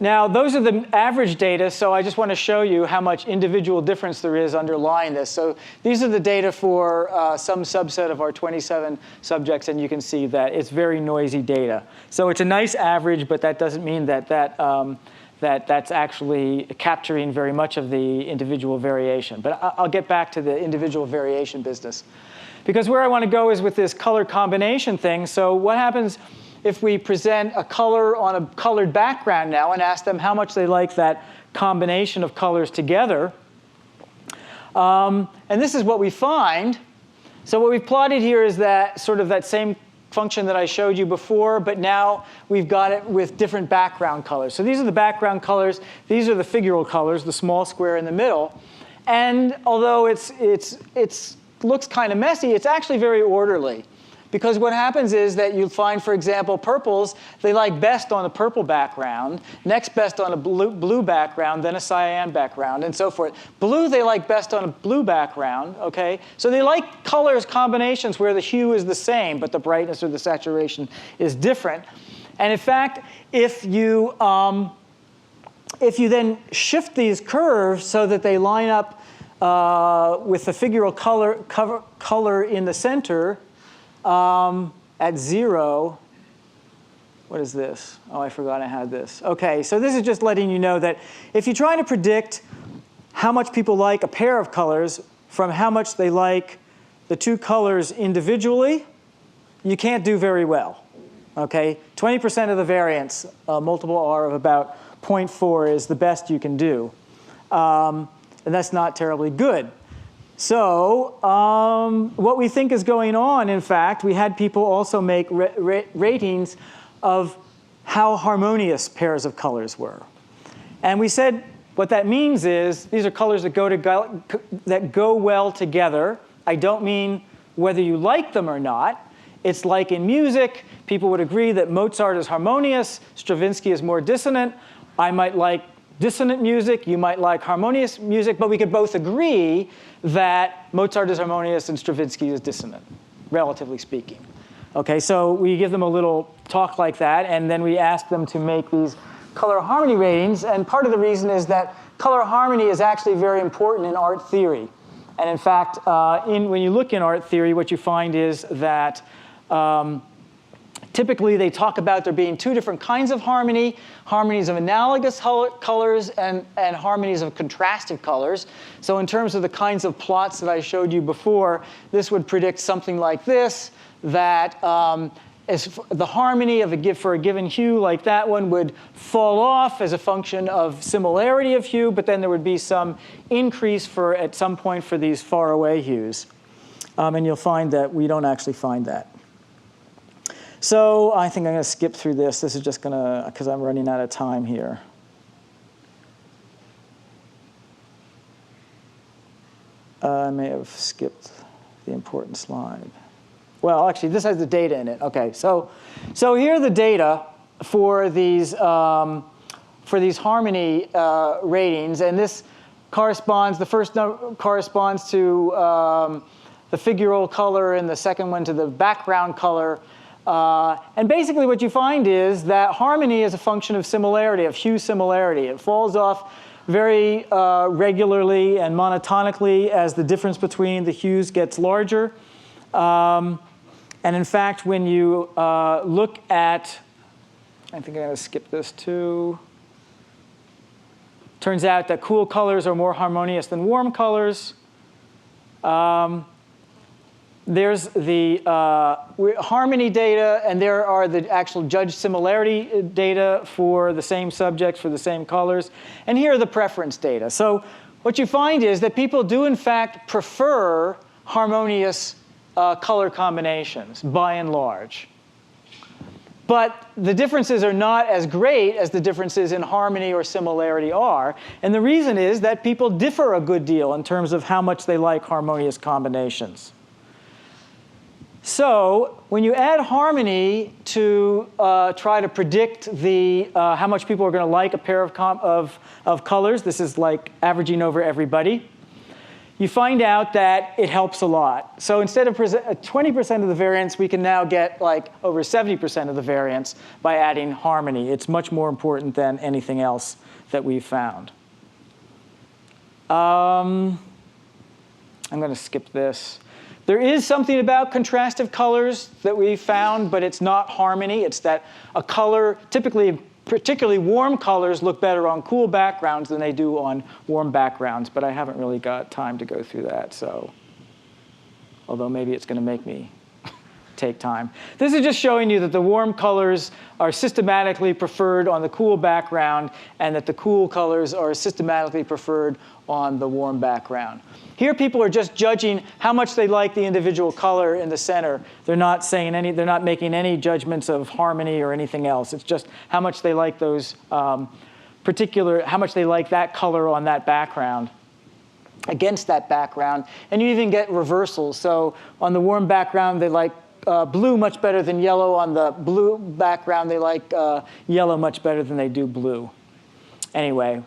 Now, those are the average data, so I just want to show you how much individual difference there is underlying this. So these are the data for some subset of our 27 subjects, and you can see that it's very noisy data. So it's a nice average, but that doesn't mean that that's actually capturing very much of the individual variation. But I'll get back to the individual variation business. Because where I want to go is with this color combination thing. So what happens if we present a color on a colored background now and ask them how much they like that combination of colors together? And this is what we find. So what we've plotted here is that sort of that same function that I showed you before, but now we've got it with different background colors. So these are the background colors. These are the figural colors, the small square in the middle. And although it looks kind of messy, it's actually very orderly, because what happens is that you find, for example, purples, they like best on a purple background, next best on a blue background, then a cyan background, and so forth. Blue, they like best on a blue background, okay? So they like colors combinations where the hue is the same, but the brightness or the saturation is different. And in fact, if you then shift these curves so that they line up with the figural color in the center at 0, what is this? Oh, I forgot I had this. OK, so this is just letting you know that if you try to predict how much people like a pair of colors from how much they like the two colors individually, you can't do very well. Okay, 20% of the variance, multiple R of about 0.4 is the best you can do. And that's not terribly good. So what we think is going on, in fact, we had people also make ratings of how harmonious pairs of colors were. And we said what that means is these are colors that go well together. I don't mean whether you like them or not. It's like in music, people would agree that Mozart is harmonious, Stravinsky is more dissonant. I might like dissonant music, you might like harmonious music, but we could both agree that Mozart is harmonious and Stravinsky is dissonant, relatively speaking. Okay, so we give them a little talk like that, and then we ask them to make these color harmony ratings, and part of the reason is that color harmony is actually very important in art theory. And in fact, when you look in art theory, what you find is that typically they talk about there being two different kinds of harmony, harmonies of analogous colors and harmonies of contrastive colors. So in terms of the kinds of plots that I showed you before, this would predict something like this, that the harmony for a given hue, like that one, would fall off as a function of similarity of hue, but then there would be some increase at some point for these faraway hues. And you'll find that we don't actually find that. So I think I'm going to skip through this. This is just going to, because I'm running out of time here. I may have skipped the important slide. Well, actually, this has the data in it. OK, so here are the data for these harmony ratings. And this corresponds, the first number corresponds to the figural color, and the second one to the background color. And basically what you find is that harmony is a function of similarity, of hue similarity. It falls off very regularly and monotonically as the difference between the hues gets larger. And in fact, when you look at, I think I'm going to skip this too. Turns out that cool colors are more harmonious than warm colors. There's the harmony data, and there are the actual judged similarity data for the same subjects, for the same colors. And here are the preference data. So what you find is that people do, in fact, prefer harmonious color combinations, by and large. But the differences are not as great as the differences in harmony or similarity are. And the reason is that people differ a good deal in terms of how much they like harmonious combinations. So when you add harmony to try to predict how much people are going to like a pair of colors, this is like averaging over everybody, you find out that it helps a lot. So instead of 20% of the variance, we can now get like over 70% of the variance by adding harmony. It's much more important than anything else that we've found. I'm going to skip this. There is something about contrastive colors that we found, but it's not harmony. It's that a color, typically, particularly warm colors, look better on cool backgrounds than they do on warm backgrounds. But I haven't really got time to go through that. So, although maybe it's going to make me take time. This is just showing you that the warm colors are systematically preferred on the cool background, and that the cool colors are systematically preferred on the warm background. Here, people are just judging how much they like the individual color in the center. They're not saying they're not making any judgments of harmony or anything else. It's just how much they like those how much they like that color on that background against that background. And you even get reversals. So on the warm background, they like blue much better than yellow on the blue background. They like yellow much better than they do blue. Anyway,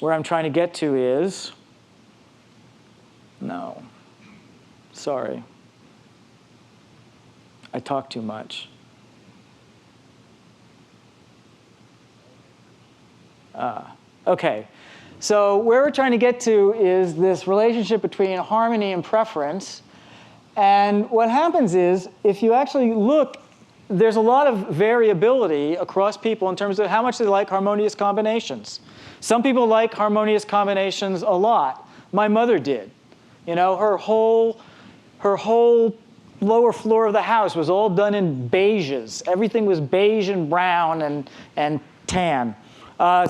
where I'm trying to get to is, no, sorry. I talk too much. Okay, so where we're trying to get to is this relationship between harmony and preference. And what happens is, if you actually look, there's a lot of variability across people in terms of how much they like harmonious combinations. Some people like harmonious combinations a lot. My mother did. You know, her whole lower floor of the house was all done in beiges. Everything was beige and brown and tan.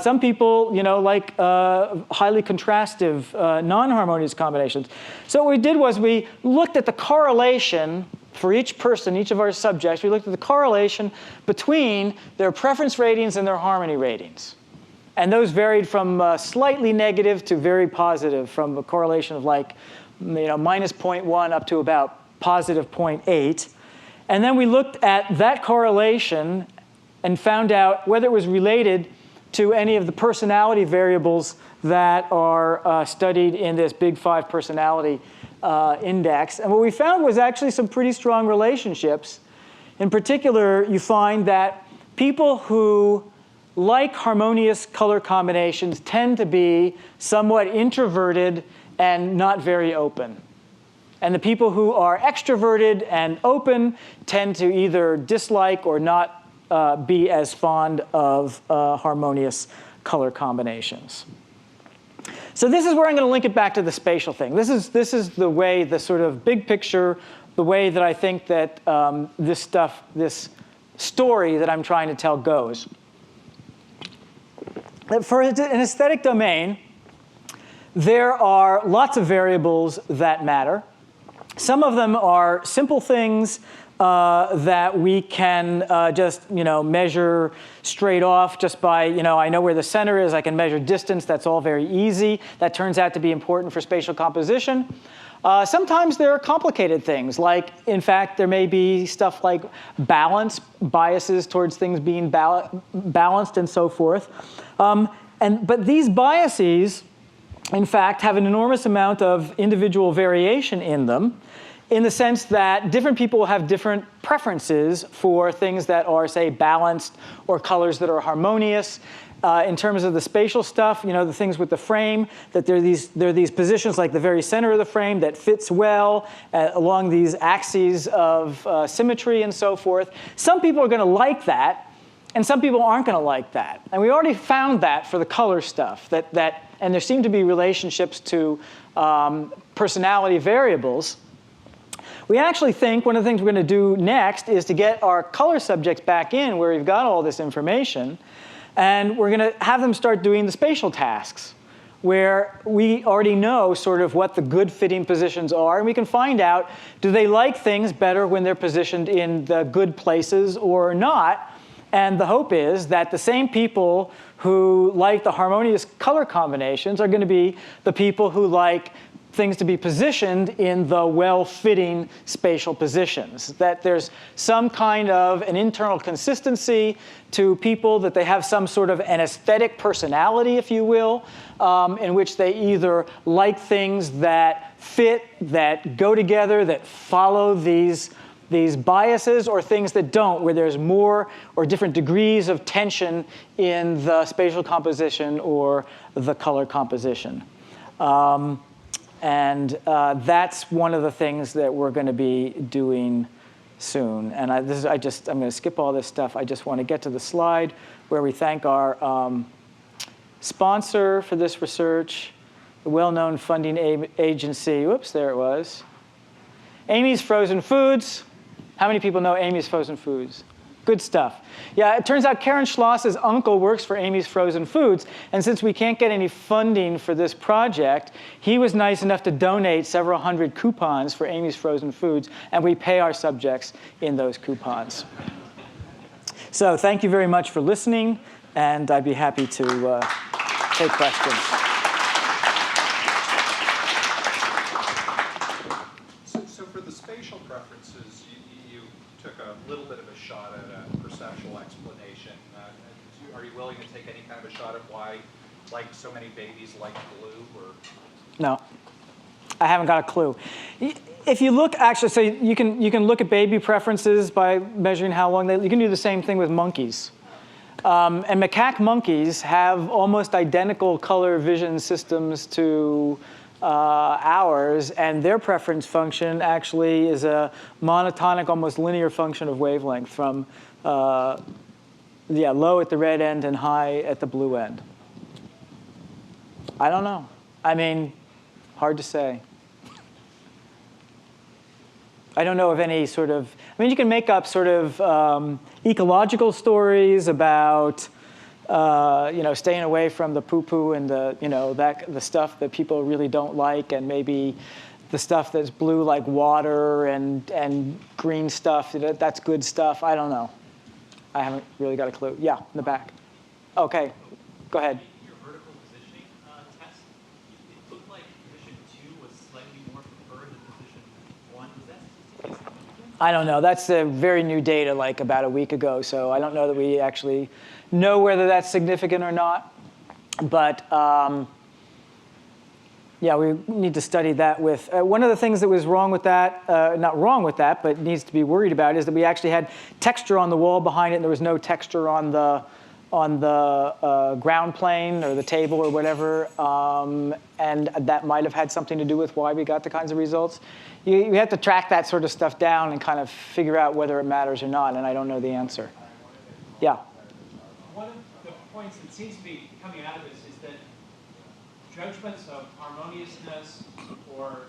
Some people, you know, like highly contrastive, non-harmonious combinations. So what we did was we looked at the correlation for each person, each of our subjects. We looked at the correlation between their preference ratings and their harmony ratings. And those varied from slightly negative to very positive, from a correlation of like, you know, minus 0.1 up to about positive 0.8. And then we looked at that correlation and found out whether it was related to any of the personality variables that are studied in this Big 5 personality index. And what we found was actually some pretty strong relationships. In particular, you find that people who like harmonious color combinations tend to be somewhat introverted and not very open. And the people who are extroverted and open tend to either dislike or not be as fond of harmonious color combinations. So this is where I'm going to link it back to the spatial thing. This is the way, the sort of big picture, the way that I think that this story that I'm trying to tell goes. For an aesthetic domain, there are lots of variables that matter. Some of them are simple things that we can just, you know, measure straight off just by, you know, I know where the center is. I can measure distance. That's all very easy. That turns out to be important for spatial composition. Sometimes there are complicated things, like, in fact, there may be stuff like balance, biases towards things being balanced and so forth. But these biases, in fact, have an enormous amount of individual variation in them, in the sense that different people have different preferences for things that are, say, balanced or colors that are harmonious. In terms of the spatial stuff, you know, the things with the frame, that there are these positions like the very center of the frame that fits well along these axes of symmetry and so forth. Some people are going to like that, and some people aren't going to like that. And we already found that for the color stuff, and there seem to be relationships to personality variables. We actually think one of the things we're going to do next is to get our color subjects back in where we've got all this information, and we're going to have them start doing the spatial tasks, where we already know sort of what the good fitting positions are, and we can find out, do they like things better when they're positioned in the good places or not? And the hope is that the same people who like the harmonious color combinations are going to be the people who like things to be positioned in the well-fitting spatial positions, that there's some kind of an internal consistency to people, that they have some sort of an aesthetic personality, if you will, in which they either like things that fit, that go together, that follow these biases, or things that don't, where there's more or different degrees of tension in the spatial composition or the color composition. And that's one of the things that we're going to be doing soon. And I'm going to skip all this stuff. I just want to get to the slide where we thank our sponsor for this research, the well-known funding agency. Whoops, there it was. Amy's Frozen Foods. How many people know Amy's Frozen Foods? Good stuff. Yeah, it turns out Karen Schloss's uncle works for Amy's Frozen Foods, and since we can't get any funding for this project, he was nice enough to donate several hundred coupons for Amy's Frozen Foods, and we pay our subjects in those coupons. So thank you very much for listening, and I'd be happy to take questions. So for the spatial preference, you took a little bit of a shot at a perceptual explanation. Are you willing to take any kind of a shot at why, like, so many babies like blue? Or No, I haven't got a clue. If you look, actually, so you can look at baby preferences by measuring how long you can do the same thing with monkeys. And macaque monkeys have almost identical color vision systems to ours, and their preference function actually is a monotonic, almost linear function of wavelength from low at the red end and high at the blue end. I don't know. I mean, hard to say. I don't know of any sort of, I mean, you can make up sort of ecological stories about, staying away from the poo-poo and the, the stuff that people really don't like, and maybe the stuff that's blue like water and green stuff, that's good stuff. I don't know. I haven't really got a clue. Yeah, in the back. Okay, go ahead. Your vertical positioning test, it looked like position 2 was slightly more preferred than position 1. Was that statistically significant? I don't know. That's very new data, like about a week ago. So I don't know that we actually know whether that's significant or not. But yeah, we need to study that with. One of the things that was wrong with that, not wrong with that, but needs to be worried about, is that we actually had texture on the wall behind it, and there was no texture on the ground plane or the table or whatever, and that might have had something to do with why we got the kinds of results. You have to track that sort of stuff down and kind of figure out whether it matters or not, and I don't know the answer. Yeah? One of the points that seems to be coming out of this is that judgments of harmoniousness or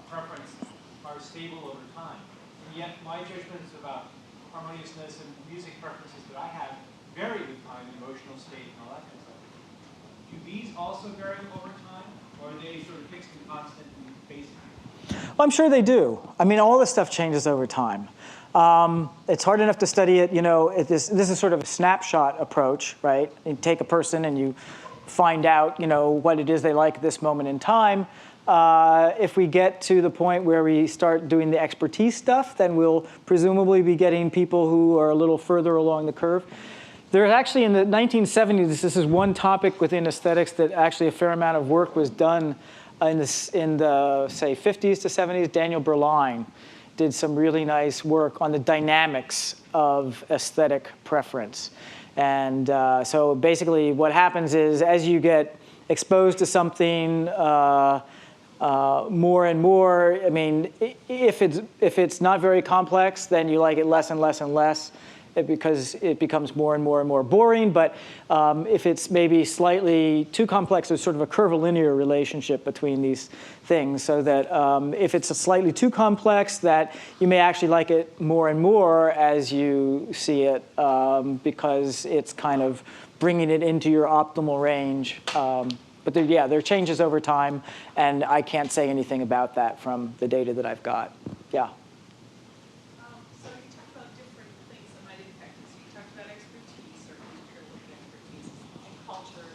preference are stable over time. And yet my judgments about harmoniousness and music preferences that I have vary with time, emotional state and all that kind of stuff. Do these also vary over time, or are they sort of fixed and constant and basic? Well, I'm sure they do. I mean, all this stuff changes over time. It's hard enough to study it, this is sort of a snapshot approach, right? You take a person and you find out, what it is they like at this moment in time. If we get to the point where we start doing the expertise stuff, then we'll presumably be getting people who are a little further along the curve. There's actually, in the 1970s, this is one topic within aesthetics that actually a fair amount of work was done in the, say, 50s to 70s. Daniel Berline did some really nice work on the dynamics of aesthetic preference. And so basically what happens is, as you get exposed to something more and more, I mean, if it's not very complex, then you like it less and less and less, because it becomes more and more and more boring. But if it's maybe slightly too complex, there's sort of a curvilinear relationship between these things, so that if it's a slightly too complex, that you may actually like it more and more as you see it, because it's kind of bringing it into your optimal range. But there are changes over time, and I can't say anything about that from the data that I've got. Yeah. So you talked about different things that might impact this. You talked about expertise, or looking at expertise, and culture.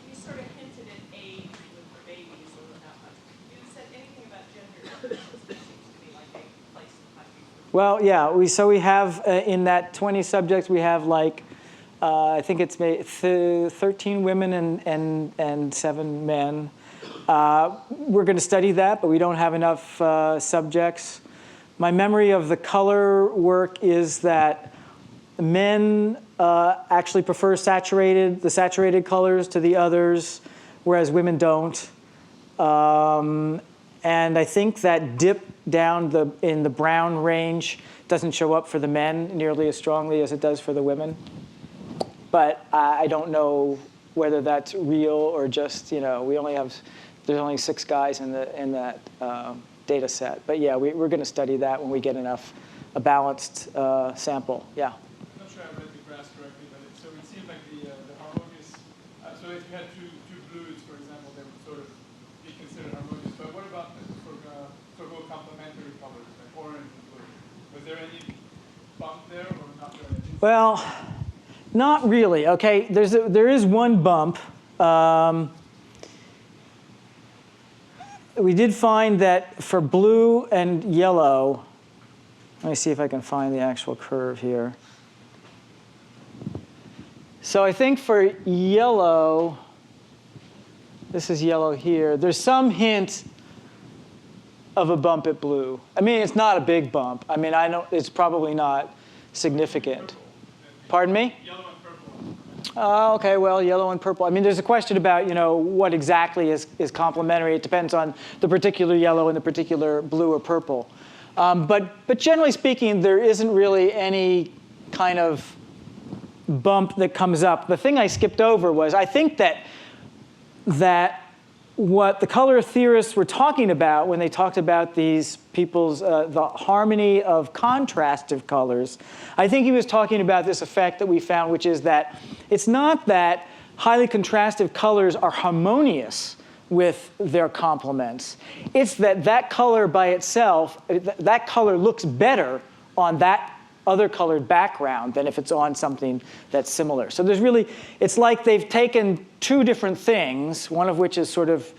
You sort of hinted at age with the babies, or not much. You said anything about gender? This seems to be like a place that might be. Well, yeah. So we have in that 20 subjects, we have like. I think it's 13 women and 7 men. We're going to study that, but we don't have enough subjects. My memory of the color work is that men actually prefer the saturated colors to the others, whereas women don't. And I think that dip down in the brown range doesn't show up for the men nearly as strongly as it does for the women. But I don't know whether that's real or just, there's only 6 guys in that data set. But yeah, we're going to study that when we get a balanced sample. Yeah. I'm not sure I read the graphs correctly, but it seems like the harmonious, so if you had two blues, for example, they would sort of be considered harmonious. But what about the so-called complementary colors, like orange and blue? Was there any bump there or not really? Well, not really. Okay, there is one bump. We did find that for blue and yellow, Let me see if I can find the actual curve here. So I think for yellow, this is yellow here, there's some hint of a bump at blue. I mean, it's not a big bump. I mean, it's probably not significant. Pardon me? Yellow and purple. Okay, well, yellow and purple. I mean, there's a question about, what exactly is complementary. It depends on the particular yellow and the particular blue or purple. But generally speaking, there isn't really any kind of bump that comes up. The thing I skipped over was I think that what the color theorists were talking about when they talked about these people's, the harmony of contrastive colors, I think he was talking about this effect that we found, which is that it's not that highly contrastive colors are harmonious with their complements. It's that color by itself, that color looks better on that other colored background than if it's on something that's similar. So there's really, it's like they've taken two different things, one of which is sort of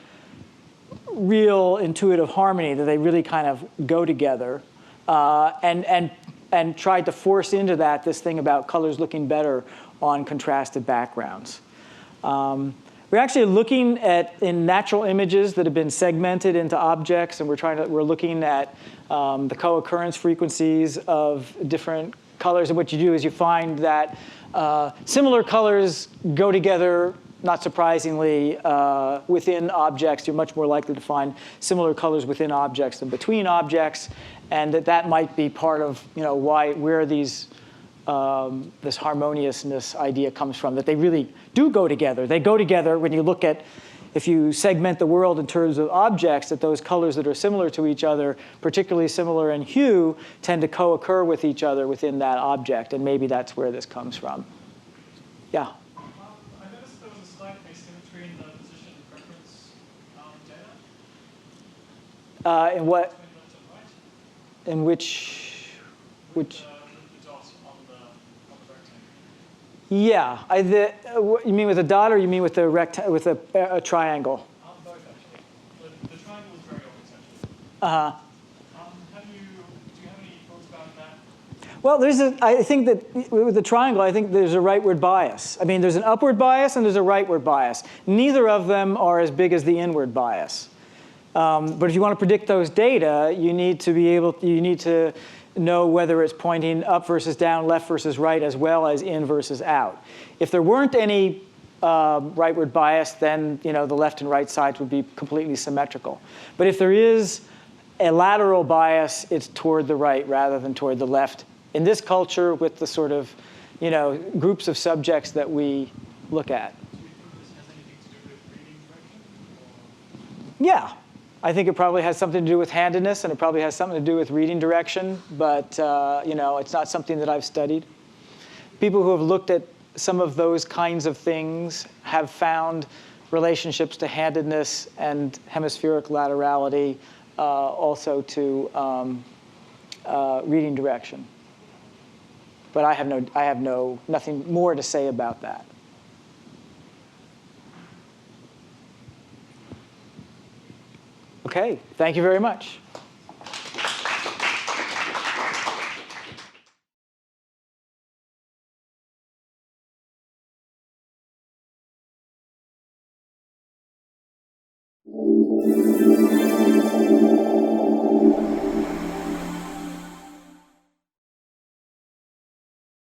real intuitive harmony, that they really kind of go together, and tried to force into that this thing about colors looking better on contrasted backgrounds. We're actually looking in natural images that have been segmented into objects, and we're looking at the co-occurrence frequencies of different colors. And what you do is you find that similar colors go together, not surprisingly, within objects. You're much more likely to find similar colors within objects than between objects, and that might be part of where these this harmoniousness idea comes from, that they really do go together. They go together when you look at, if you segment the world in terms of objects, that those colors that are similar to each other, particularly similar in hue, tend to co-occur with each other within that object, and maybe that's where this comes from. Yeah? I noticed there was a slight asymmetry in the position preference data. In what? Between left and right. In which? With the dots on the rectangle. Yeah, you mean with a dot, or you mean with the a triangle? Both actually. The triangle is very obvious actually. Do you have any thoughts about that? Well, I think that with the triangle, I think there's a rightward bias. I mean, there's an upward bias and there's a rightward bias. Neither of them are as big as the inward bias. But if you want to predict those data, you need to know whether it's pointing up versus down, left versus right, as well as in versus out. If there weren't any rightward bias, then the left and right sides would be completely symmetrical. But if there is a lateral bias, it's toward the right rather than toward the left. In this culture, with the sort of groups of subjects that we look at. Do you think this has anything to do with reading direction? Yeah. I think it probably has something to do with handedness, and it probably has something to do with reading direction, but it's not something that I've studied. People who have looked at some of those kinds of things have found relationships to handedness and hemispheric laterality, also to reading direction. But I have nothing more to say about that. Okay, thank you very much.